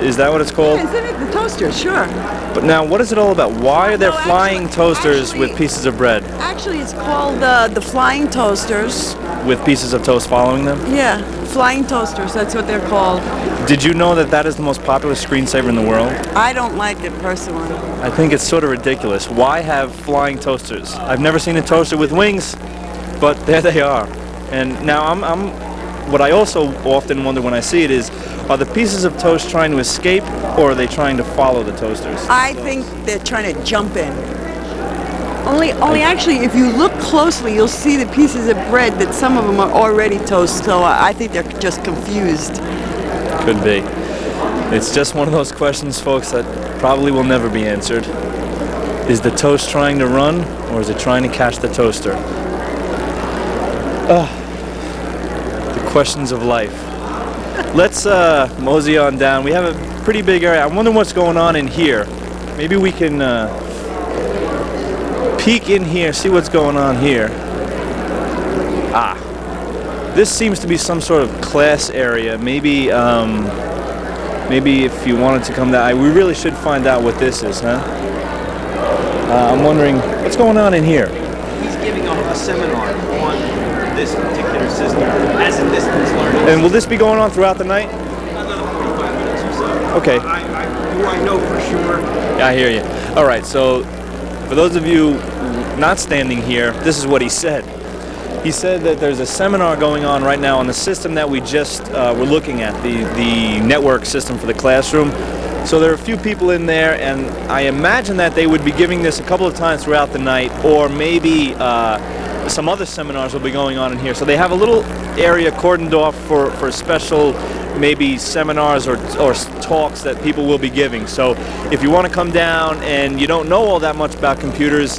Is that what it's called? Yeah, isn't it the toaster? Sure. But now, what is it all about? Why are there flying toasters with pieces of bread? Actually, it's called the flying toasters. With pieces of toast following them? Yeah, flying toasters. That's what they're called. Did you know that is the most popular screensaver in the world? I don't like it personally. I think it's sort of ridiculous. Why have flying toasters? I've never seen a toaster with wings, but there they are. And now what I also often wonder when I see it is, are the pieces of toast trying to escape, or are they trying to follow the toasters? I think they're trying to jump in. Only actually, if you look closely, you'll see the pieces of bread that some of them are already toast, so I think they're just confused. Could be. It's just one of those questions, folks, that probably will never be answered. Is the toast trying to run, or is it trying to catch the toaster? The questions of life. Let's mosey on down. We have a pretty big area. I wonder what's going on in here. Maybe we can peek in here, see what's going on here. This seems to be some sort of class area. Maybe if you wanted to come down, we really should find out what this is, huh? I'm wondering what's going on in here. He's giving a seminar on this particular system as in distance learning. And will this be going on throughout the night? Another 45 minutes or so. Okay. I know for sure. Yeah, I hear you. All right, so for those of you not standing here, this is what he said. He said that there's a seminar going on right now on the system that we just were looking at, the network system for the classroom. So there are a few people in there, and I imagine that they would be giving this a couple of times throughout the night, or maybe some other seminars will be going on in here. So they have a little area cordoned off for special maybe seminars or talks that people will be giving. So if you want to come down and you don't know all that much about computers,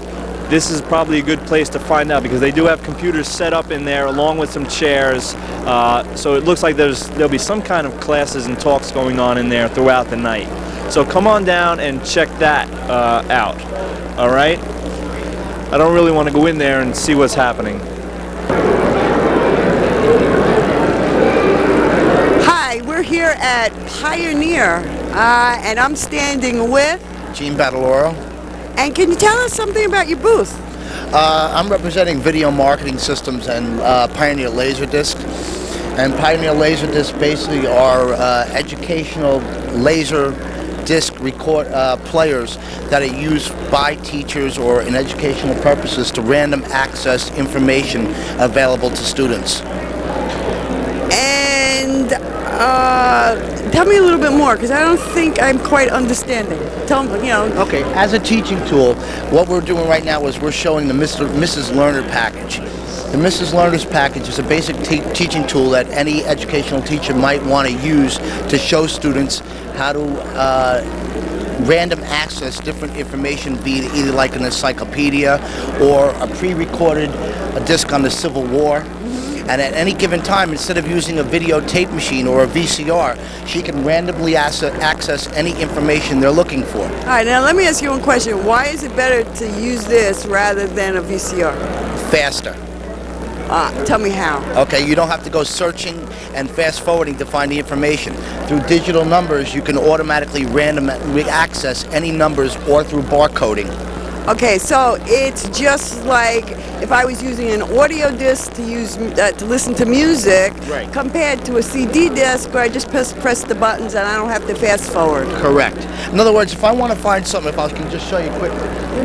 this is probably a good place to find out, because they do have computers set up in there along with some chairs. So it looks like there'll be some kind of classes and talks going on in there throughout the night. So come on down and check that out. All right? I don't really want to go in there and see what's happening. Hi, we're here at Pioneer, and I'm standing with Gene Battleoro. And can you tell us something about your booth? I'm representing Video Marketing Systems and Pioneer Laserdisc. And Pioneer Laserdisc basically are educational laser disc record players that are used by teachers or in educational purposes to random access information available to students. And tell me a little bit more, because I don't think I'm quite understanding. Tell me, you know. Okay, as a teaching tool, what we're doing right now is we're showing the Mrs. Learner package. The Mrs. Learner's package is a basic teaching tool that any educational teacher might want to use to show students how to random access different information, be it either like an encyclopedia or a pre-recorded disc on the Civil War. And at any given time, instead of using a videotape machine or a VCR, she can randomly access any information they're looking for. All right, now let me ask you one question. Why is it better to use this rather than a VCR? Faster. Tell me how. Okay, you don't have to go searching and fast forwarding to find the information. Through digital numbers, you can automatically randomly access any numbers or through barcoding. Okay, so it's just like if I was using an audio disc to use to listen to music, right, compared to a CD disc where I just press the buttons and I don't have to fast forward. Correct. In other words, if I want to find something, if I can just show you quickly,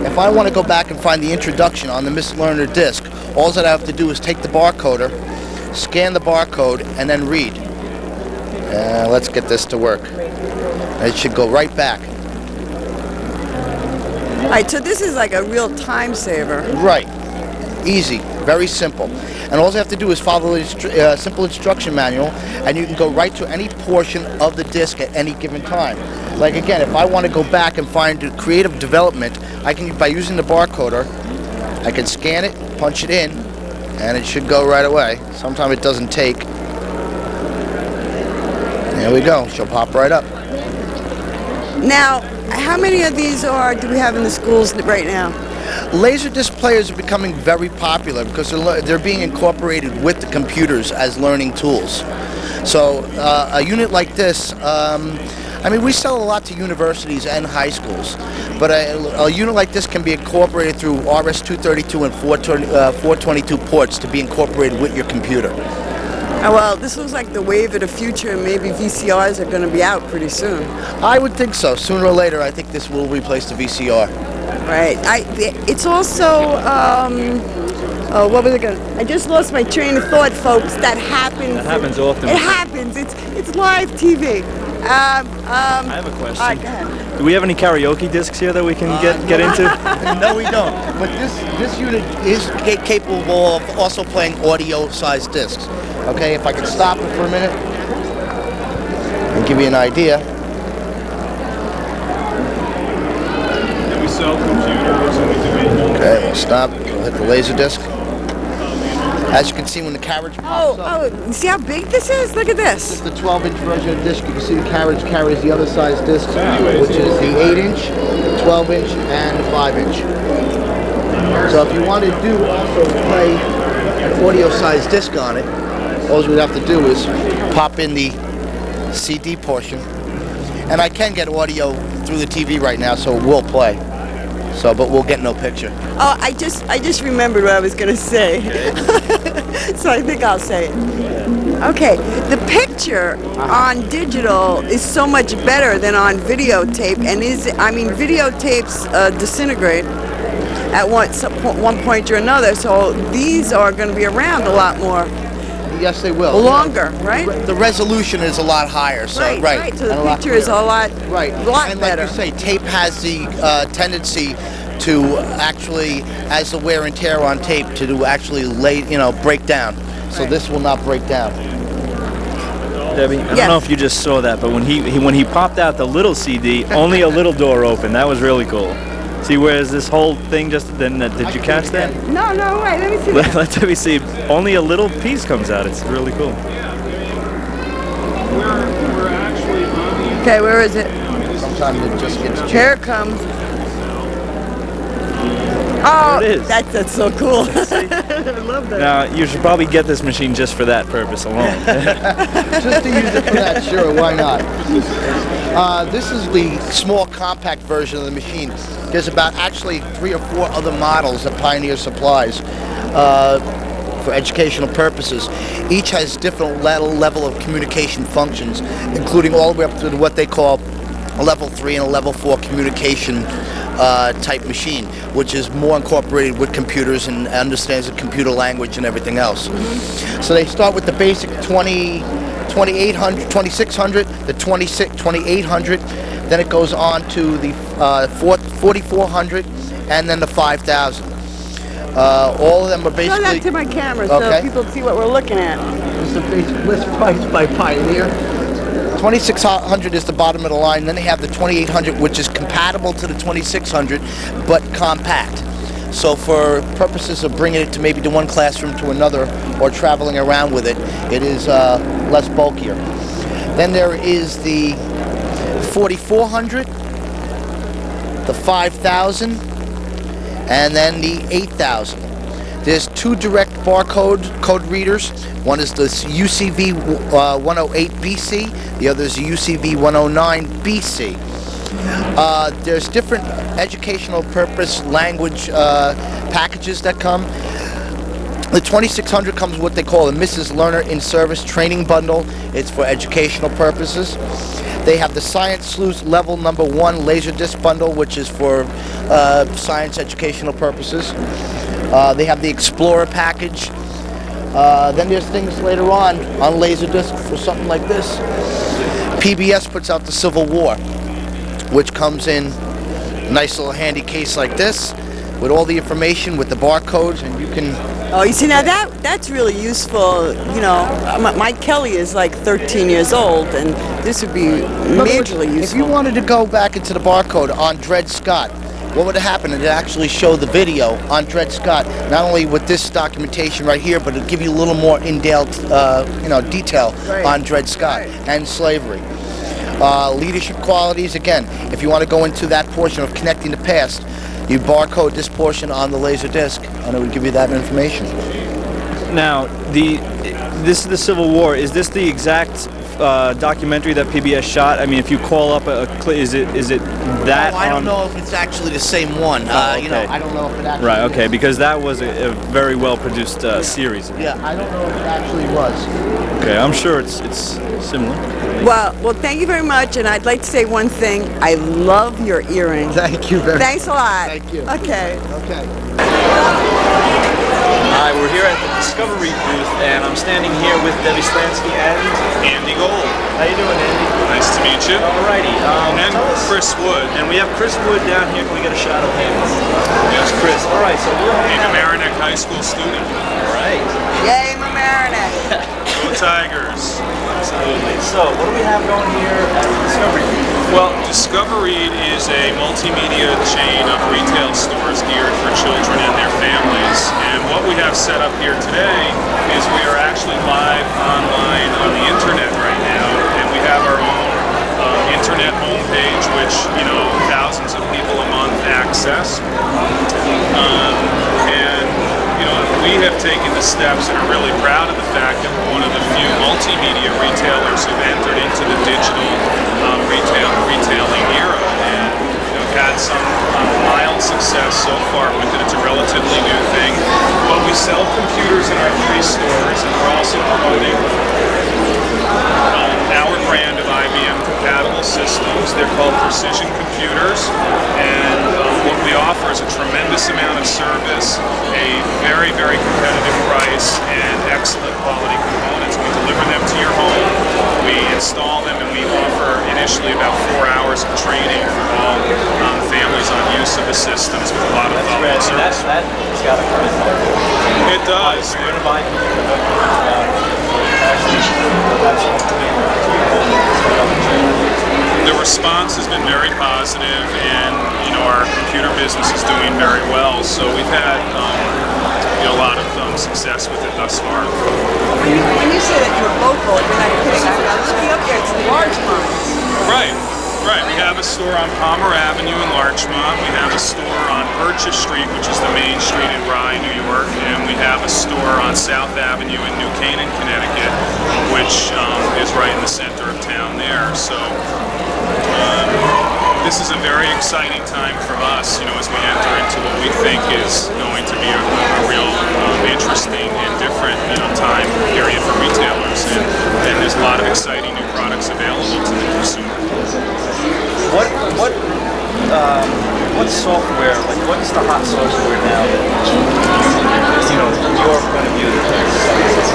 if I want to go back and find the introduction on the Miss Learner disc, all that I have to do is take the barcoder, scan the barcode, and then read. Let's get this to work. It should go right back. All right, so this is like a real time saver. Right. Easy. Very simple. And all you have to do is follow the simple instruction manual, and you can go right to any portion of the disc at any given time. Like again, if I want to go back and find creative development, I can, by using the barcoder, I can scan it, punch it in, and it should go right away. Sometimes it doesn't take. There we go. She'll pop right up. Now, how many of these do we have in the schools right now? Laserdisc players are becoming very popular because they're being incorporated with the computers as learning tools. So a unit like this, I mean, we sell a lot to universities and high schools, but a unit like this can be incorporated through RS-232 and 422 ports to be incorporated with your computer. Well, this looks like the wave of the future, and maybe VCRs are going to be out pretty soon. I would think so. Sooner or later, I think this will replace the VCR. Right. It's also, what was it going to... I just lost my train of thought, folks. That happens. That happens often. It happens. It's live TV. I have a question. All right, go ahead. Do we have any karaoke discs here that we can get into? No, we don't. But this unit is capable of also playing audio-sized discs. Okay, if I can stop it for a minute and give you an idea. And we sell computers and we do Okay, we'll stop. We'll hit the laser disc. As you can see when the carriage pops up. Oh, see how big this is? Look at this. This is the 12-inch version of the disc. You can see the carriage carries the other size discs, which is the 8-inch, the 12-inch, and the 5-inch. So if you want to do also play an audio-sized disc on it, all you would have to do is pop in the CD portion. And I can get audio through the TV right now, so it will play. So, but we'll get no picture. Oh, I just remembered what I was going to say. So I think I'll say it. Okay, the picture on digital is so much better than on videotape, and videotapes disintegrate at one point or another, so these are going to be around a lot more. Yes, they will. Longer, right? The resolution is a lot higher, so right. So the picture is a lot and better. Like you say, tape has the tendency to actually, as the wear and tear on tape, to actually break down. So this will not break down. Debbie, I don't know if you just saw that, but when he popped out the little CD, only a little door opened. That was really cool. See, whereas this whole thing did you catch that? No, wait, let me see. Let Debbie see. Only a little piece comes out. It's really cool. We're actually on the... Okay, where is it? Sometimes it just gets... Here it comes. Oh, there it is. That's so cool. I love that. Now, you should probably get this machine just for that purpose alone. Just to use it for that, sure, why not? This is the small compact version of the machine. There's about actually 3 or 4 other models that Pioneer supplies for educational purposes. Each has different level of communication functions, including all the way up to what they call a level 3 and a level 4 communication type machine, which is more incorporated with computers and understands the computer language and everything else. So they start with the basic 2800, 2600, the 2800, then it goes on to the 4400, and then the 5000. All of them are basically... Show that to my camera okay, so people see what we're looking at. This is the basic list price by Pioneer. 2600 is the bottom of the line. Then they have the 2800, which is compatible to the 2600, but compact. So for purposes of bringing it to maybe to one classroom to another or traveling around with it, it is less bulkier. Then there is the 4400, the 5000, and then the 8000. There's 2 direct code readers. One is the UCV 108BC, the other is the UCV 109BC. There's different educational purpose language packages that come. The 2600 comes with what they call a Mrs. Learner in Service training bundle. It's for educational purposes. They have the Science Sleuth Level Number 1 Laserdisc bundle, which is for science educational purposes. They have the Explorer package. Then there's things later on Laserdisc for something like this. PBS puts out the Civil War, which comes in a nice little handy case like this with all the information with the barcodes, and you can... Oh, you see, now that's really useful. You know, Mike Kelly is like 13 years old, and this would be majorly useful. If you wanted to go back into the barcode on Dred Scott, what would have happened? It'd actually show the video on Dred Scott, not only with this documentation right here, but it'd give you a little more in-depth, detail on Dred Scott and slavery. Leadership qualities, again, if you want to go into that portion of connecting the past, you barcode this portion on the laser disc, and it would give you that information. Now, this is the Civil War. Is this the exact documentary that PBS shot? I mean, if you call up is it that? I don't know if it's actually the same one. Okay. I don't know if it actually. Right. Okay. Because that was a very well produced series. Yeah, I don't know if it actually was. Okay, I'm sure it's similar. Well, thank you very much, and I'd like to say one thing. I love your earring. Thank you very much. Thanks a lot. Thank you. Okay. Hi, we're here at the Discovery booth, and I'm standing here with Debbie Slansky and Andy Gold. How you doing, Andy? Nice to meet you. Alrighty. And Chris Wood. And we have Chris Wood down here. Can we get a shot of him? Yes, Chris. All right, so we're a Mamaroneck High School student. All right. Yay, Mamaroneck. Go Tigers. Absolutely. So, what do we have going here at Discovery? Well, Discovery is a multimedia chain of retail stores geared for children and their families. And what we have set up here today is we are actually live online on the internet right now, and we have our own internet homepage, which thousands of people a month access. We have taken the steps and are really proud of the fact that we're one of the few multimedia retailers who've entered into the digital retailing era, and had some mild success so far with it. It's a relatively new thing, but we sell computers in our 3 stores, and we're also promoting our brand of IBM compatible systems. They're called Precision Computers, and what we offer is a tremendous amount of service, a very, very competitive price, and excellent quality components. We deliver them to your home, we install them, and we offer initially about 4 hours of training for all families on use of the systems with a lot of follow-up service. That's got a good It does. The response has been very positive, and our computer business is doing very well. So we've had a lot of success with it thus far. When you say that you're local, you're not kidding. I'm looking up there. It's Larchmont. Right. We have a store on Palmer Avenue in Larchmont. We have a store on Purchase Street, which is the main street in Rye, New York, and we have a store on South Avenue in New Canaan, Connecticut, which is right in the center of town there. So This is a very exciting time for us, as we enter into what we think is going to be a real interesting and different, time period for retailers. And there's a lot of exciting new products available to the consumer. What software, what's the hot software now that from your point of view?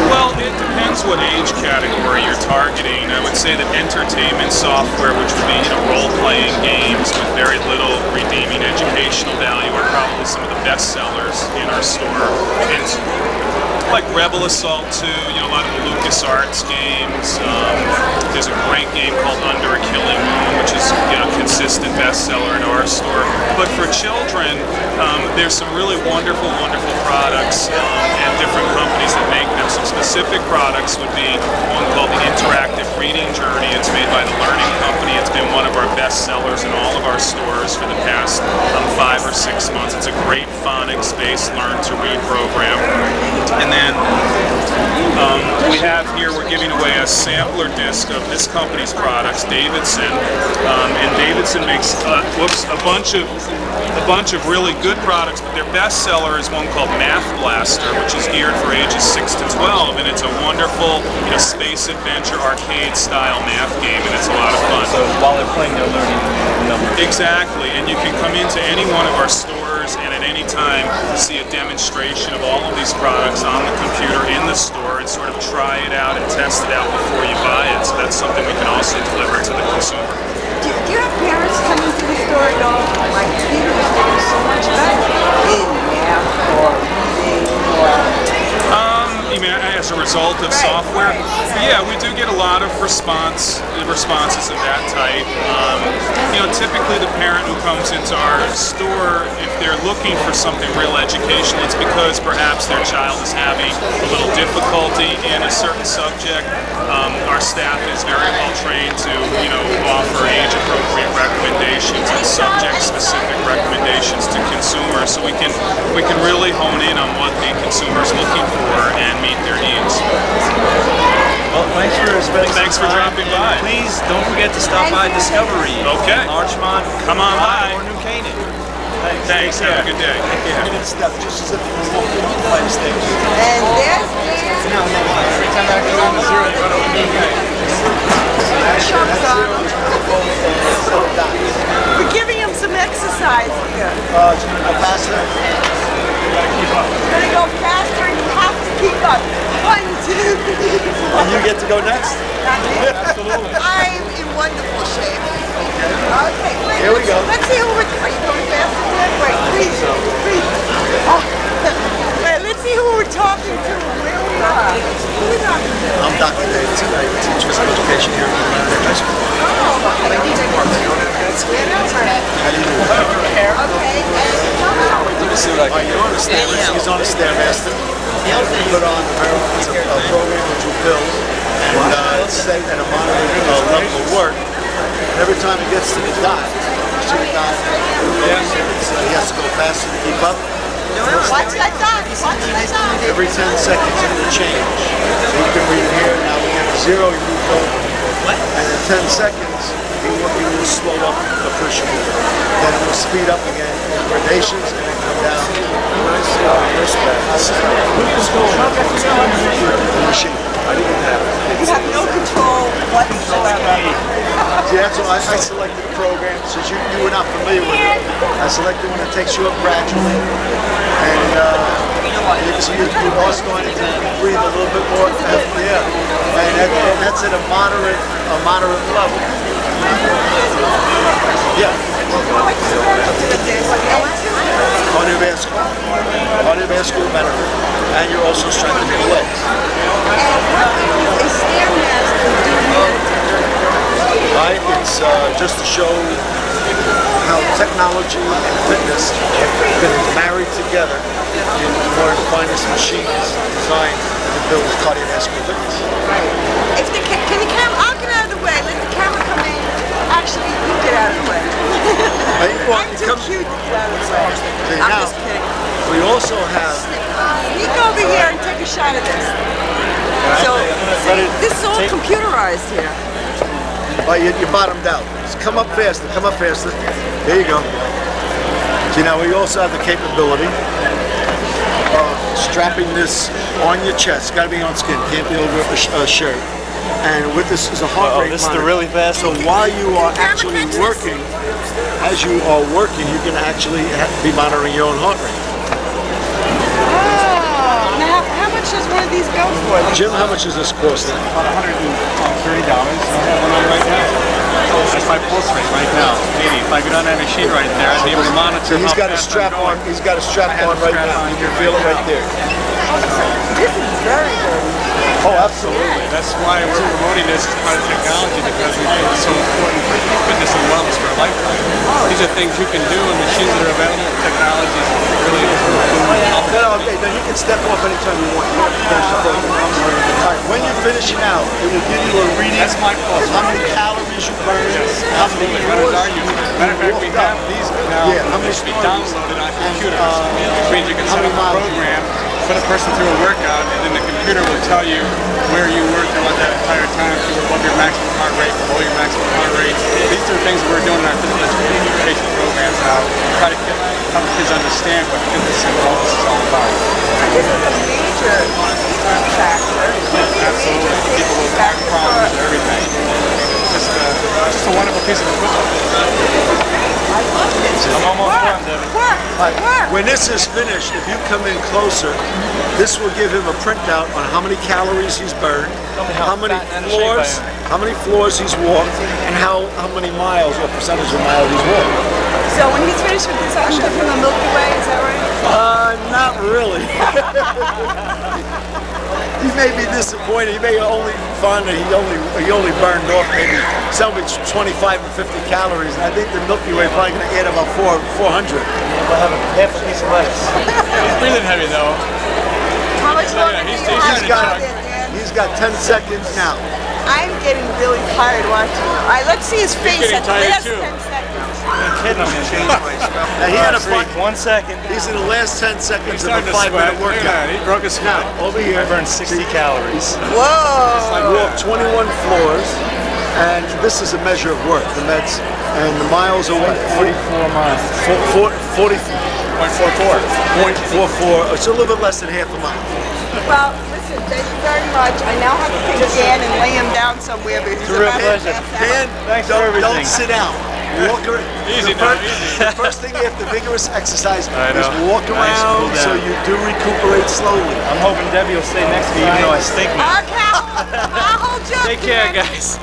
Well, it depends what age category you're targeting. I would say that entertainment software, which would be role-playing games with very little redeeming educational value, are probably some of the best sellers in our store. And like Rebel Assault 2, a lot of the LucasArts games. There's a great game called Under a Killing Moon, which is a consistent bestseller in our store. But for children, there's some really wonderful products and different companies that make them. Some specific products would be one called the Interactive Reading Journey. It's made by the Learning Company. It's been one of our best sellers in all of our stores for the past 5 or 6 months. It's a great phonics-based learn-to-read program. And then we have here, we're giving away a sampler disc of this company's products, Davidson. And Davidson makes a bunch of really good products, but their best seller is one called Math Blaster, which is geared for ages 6 to 12, and it's a wonderful space adventure arcade style math game, and it's a lot of fun. So while they're playing, they're learning numbers. Exactly, and you can come into any one of our stores and at any time see a demonstration of all of these products on the computer in the store and sort of try it out and test it out before you buy it. So that's something we can also deliver to the consumer. Do you have parents coming to the store at all? Like, Peter was getting so much better in math or reading or... You mean as a result of software? Yeah, we do get a lot of responses of that type. Typically the parent who comes into our store, if they're looking for something real educational, it's because perhaps their child is having a little difficulty in a certain subject. Our staff is very well trained to, offer age-appropriate recommendations and subject-specific recommendations to consumers, so we can really hone in on what the consumer is looking for and meet their needs. Well, thanks for dropping by. Please don't forget to stop by Discovery. Okay. Larchmont, come on by. Or New Canaan. Thanks. Have a good day. And we're giving him some exercise here. Faster. You're gonna go faster and you have to keep up. 1, 2, 3, 4. And you get to go next? Absolutely. I'm in wonderful shape. Okay, wait. Here we go. Let's see who we're... Are you going faster than? Wait, please. Oh. Wait, let's see who we're talking to. Where we are. Who we talking to? I'm Dr. Davidson. I teach physical education here at Mamaroneck High School. Oh, okay. Let me see what I can do. He's on a Stairmaster. We put on a program which will build and set at a monitored level of work. And every time he gets to the dot, he has to go faster to keep up. Watch that dot. Watch that dot. Every 10 seconds it will change. So you can read here. Now we get to 0, he moves over. And in 10 seconds, he will slow up appreciably. Then it will speed up again in gradations and then come down. The machine. You have no control whatsoever. Yeah, so I selected the program since you were not familiar with it. I selected one that takes you up gradually, and you can see you're also going to breathe a little bit more heavily out, and that's at a moderate level. Yeah. Cardiovascular benefit, and you're also strengthening your legs. Right, it's just to show how technology and fitness have been married together in order to find this machine designed to build cardiovascular fitness. Can the camera? I'll get out of the way. Let the camera come in. Actually, you get out of the way. I'm too cute to get out of the way. I'm just kidding. We also have... You go over here and take a shot of this. So, this is all computerized here. All right, you bottomed out. Just come up faster. Come up faster. There you go. See, now we also have the capability of strapping this on your chest. Got to be on skin. Can't be over a shirt. And with this is a heart rate this is the monitor. really fast. So while you are actually working, as you are working, you can actually be monitoring your own heart rate. Now, how much does one of these go for? Jim, how much does this cost? About $130. I have one on right now. That's my pulse rate right now. 80. If I go down that machine right there, I'd be able to monitor. So he's got a how fast strap I'm on. going. He's got a strap on right now. You can feel it right there. This is very good. Oh, absolutely. That's why we're promoting this as part of technology, because we think it's so important for fitness and wellness for a lifetime. These are things you can do, and machines that are available, technologies really Okay, then you can step off anytime you want. You don't have to finish the program. All right, when you're finishing out, it will give you a reading. That's my pulse. How many calories you burn. How many Runners are using. Matter of fact, we have these now. How many be downloaded on computers, which means you can set up a program, put a person through a workout, and then the computer will tell you where you were throughout that entire time, if you were above your maximum heart rate, below your maximum heart rate. These are things that we're doing in our physical education programs now, try to help kids understand what fitness and wellness is all about. This is a major factor. Absolutely. People with back problems and everything. It's just a wonderful piece of equipment. I'm almost done, Debbie. When this is finished, if you come in closer, this will give him a printout on how many calories he's burned, how many floors he's walked, and how many miles or percentage of miles he's walked. So when he's finished with this, I'll ship him a Milky Way, is that right? Not really. He may be disappointed. He may only find that he only burned off maybe somewhere between 25 and 50 calories. And I think the Milky Way probably going to add about 400. We'll have half a piece of lettuce. It's breathing heavy though. How much longer do you have? He's got 10 seconds now. I'm getting really tired watching him. All right, let's see his face at the last 10 seconds. Now he had a fight. 1 second. He's in the last 10 seconds of a 5-minute workout. He broke his sweat. Now, over here. I burned 60 calories. Whoa! Walked 21 floors, and this is a measure of work, the meds, and the miles are what? 44 miles. 0.44. It's a little bit less than half a mile. Well, listen, thank you very much. I now have to take Dan and lay him down somewhere because It's a real pleasure. Dan, Thanks for everything. don't sit down. Walk around. Easy the now, easy. The first thing after vigorous exercise I is know. walk Nice, cool around so down. you do recuperate slowly. I'm hoping Debbie will stay next to me, even though I stink now. Okay, I'll hold you up, Take care, Dan. guys.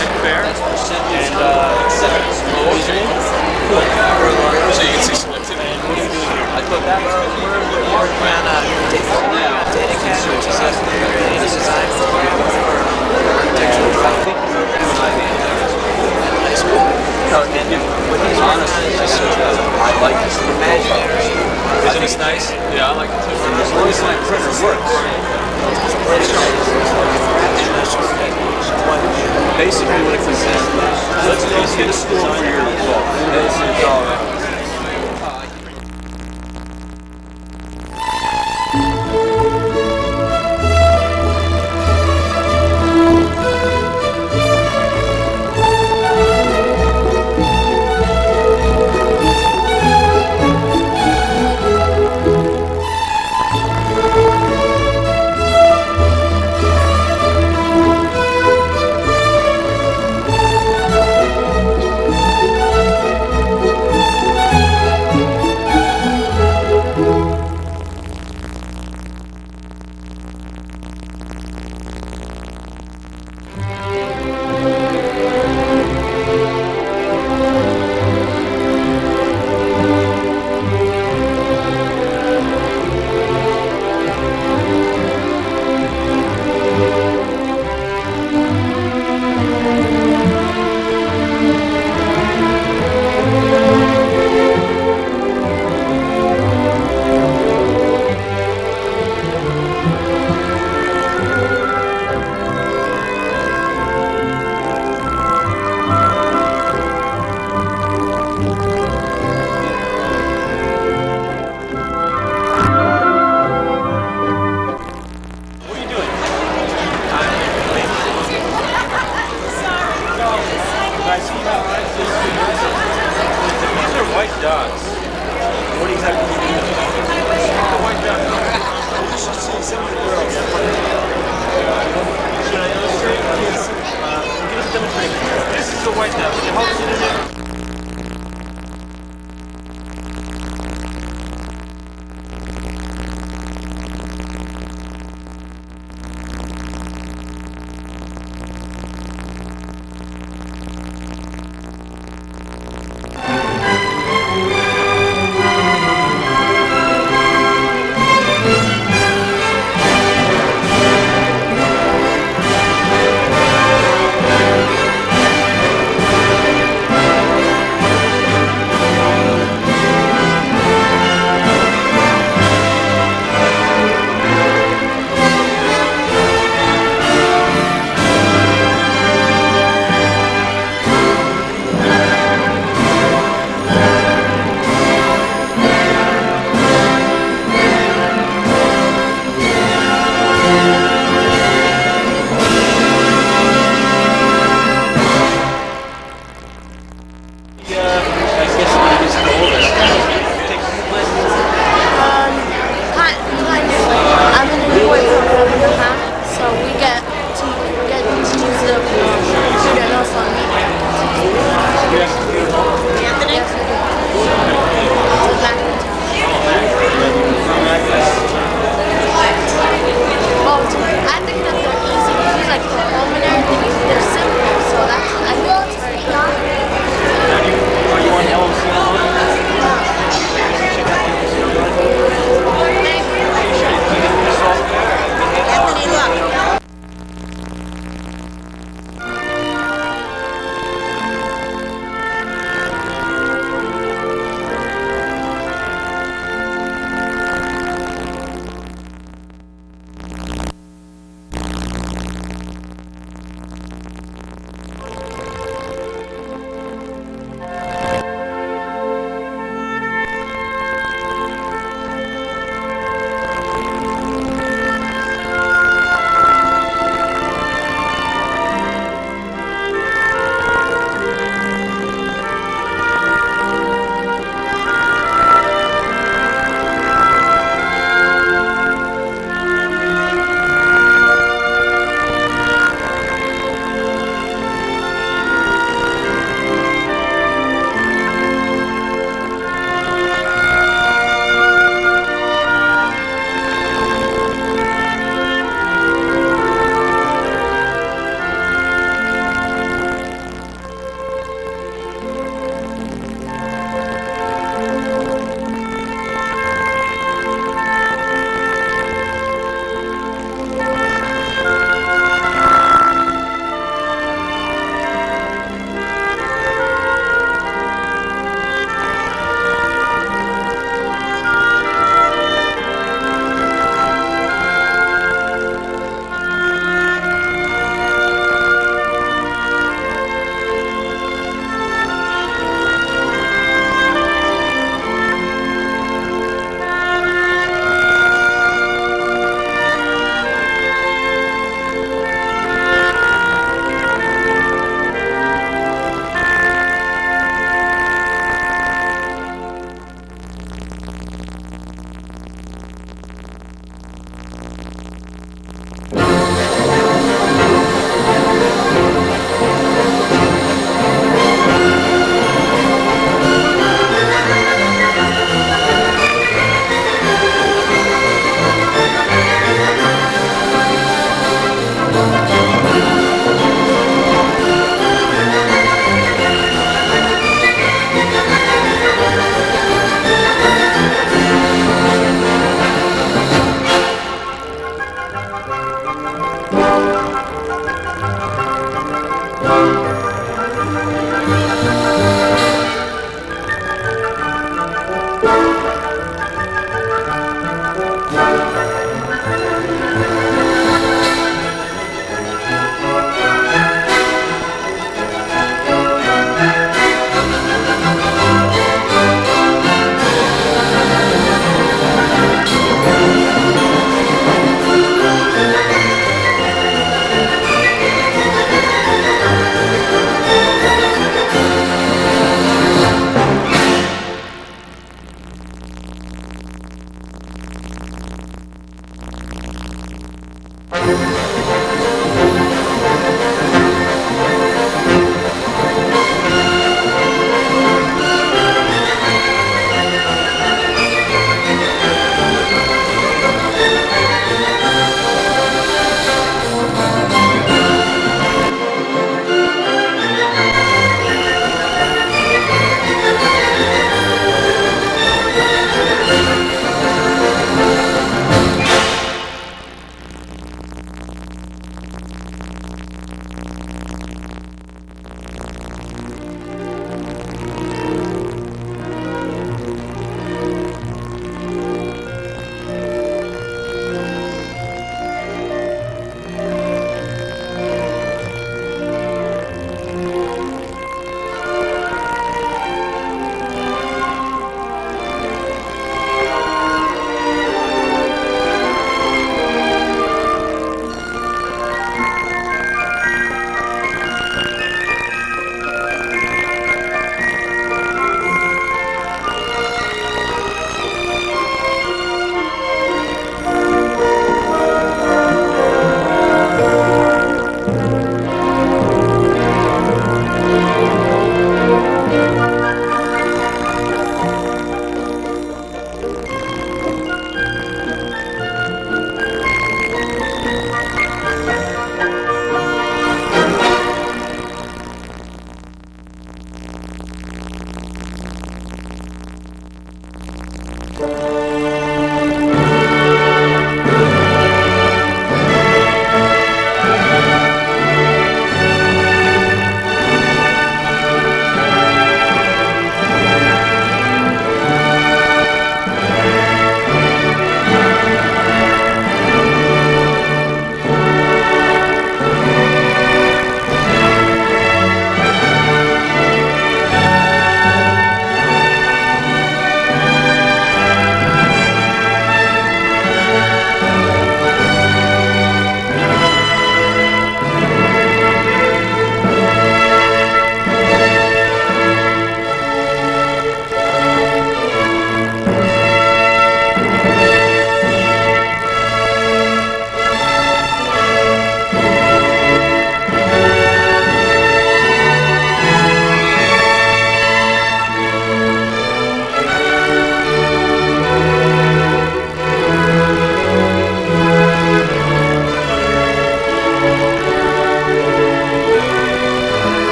and fair. And so you can see selectivity. And what are you doing here? I thought that we're working on data capture assessment data design for architectural development. High school. When he's honest, I like this imaginary. Isn't this nice? Yeah, I like it too. As long as my printer works. Basically, what it consists of, let's get a store for your book. This is all right.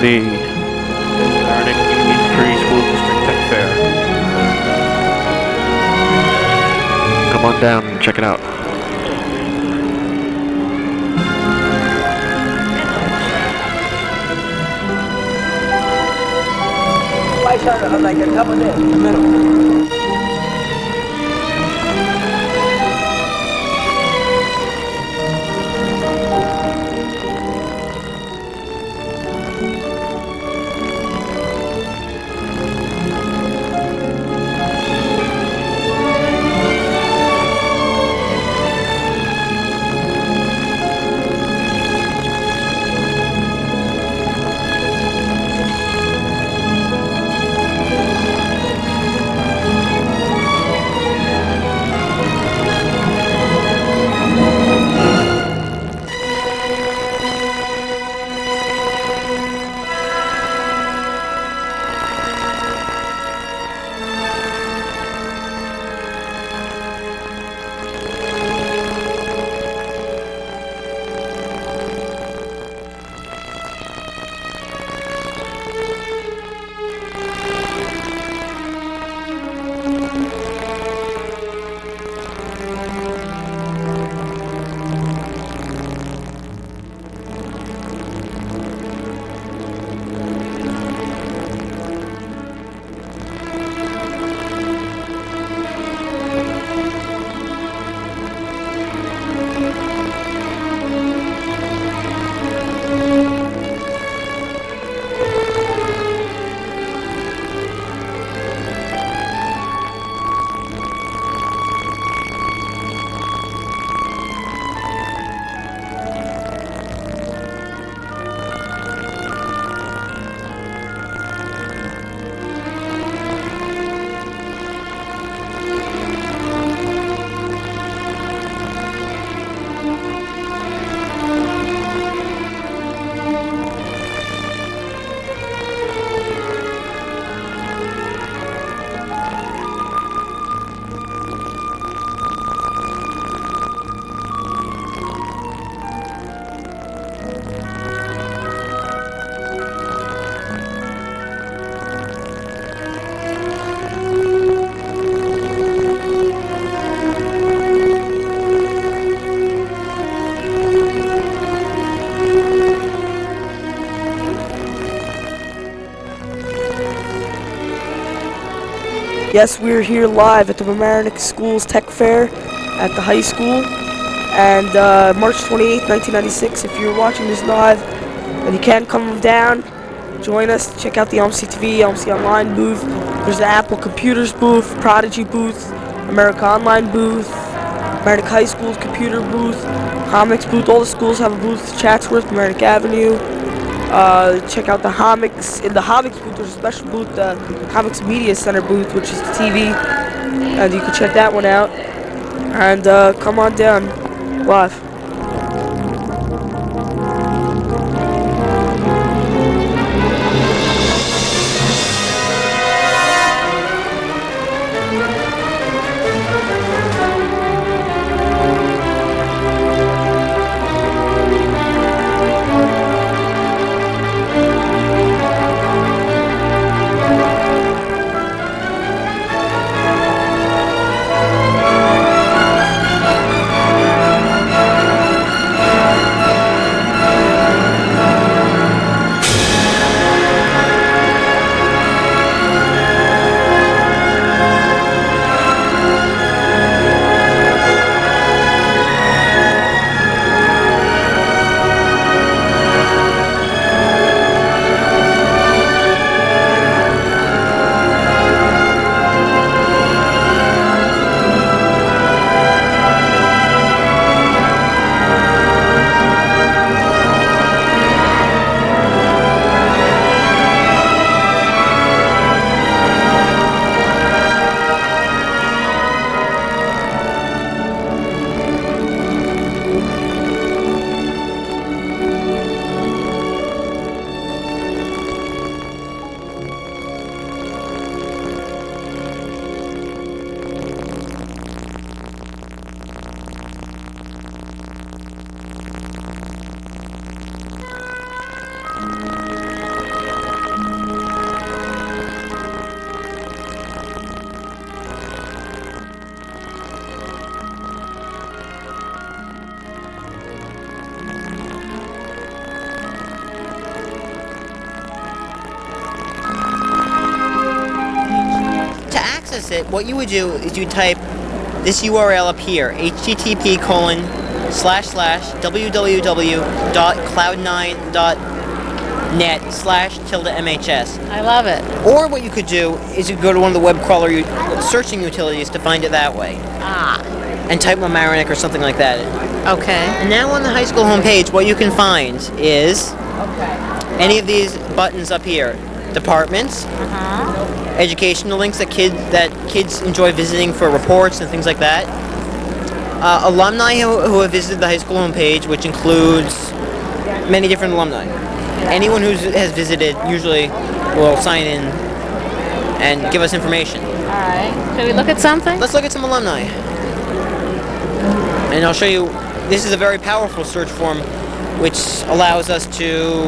the Mamaroneck Union Free School District Tech Fair. Come on down and check it out. Lights are like a couple of days in the middle. Yes, we're here live at the Mamaroneck Schools Tech Fair at the high school, and March 28th, 1996. If you're watching this live and you can come down, join us. Check out the LMC-TV, LMC Online booth. There's the Apple Computers booth, Prodigy booth, America Online booth, Mamaroneck High School's computer booth, Comics booth. All the schools have a booth. Chatsworth, Mamaroneck Avenue. Check out the Comics. In the Comics booth, there's a special booth, the Comics Media Center booth, which is the TV, and you can check that one out. And come on down live. access it, what you would do is you type this URL up here, http://www.cloud9.net/MHS. I love it. Or what you could do is you could go to one of the web crawler searching utilities to find it that way. And type Mamaroneck or something like that. Okay. And now on the high school homepage, what you can find is any of these buttons up here. Departments, educational links that kids enjoy visiting for reports and things like that. Alumni who have visited the high school homepage, which includes many different alumni. Anyone who has visited usually will sign in and give us information. Alright. Shall we look at something? Let's look at some alumni. And I'll show you, this is a very powerful search form which allows us to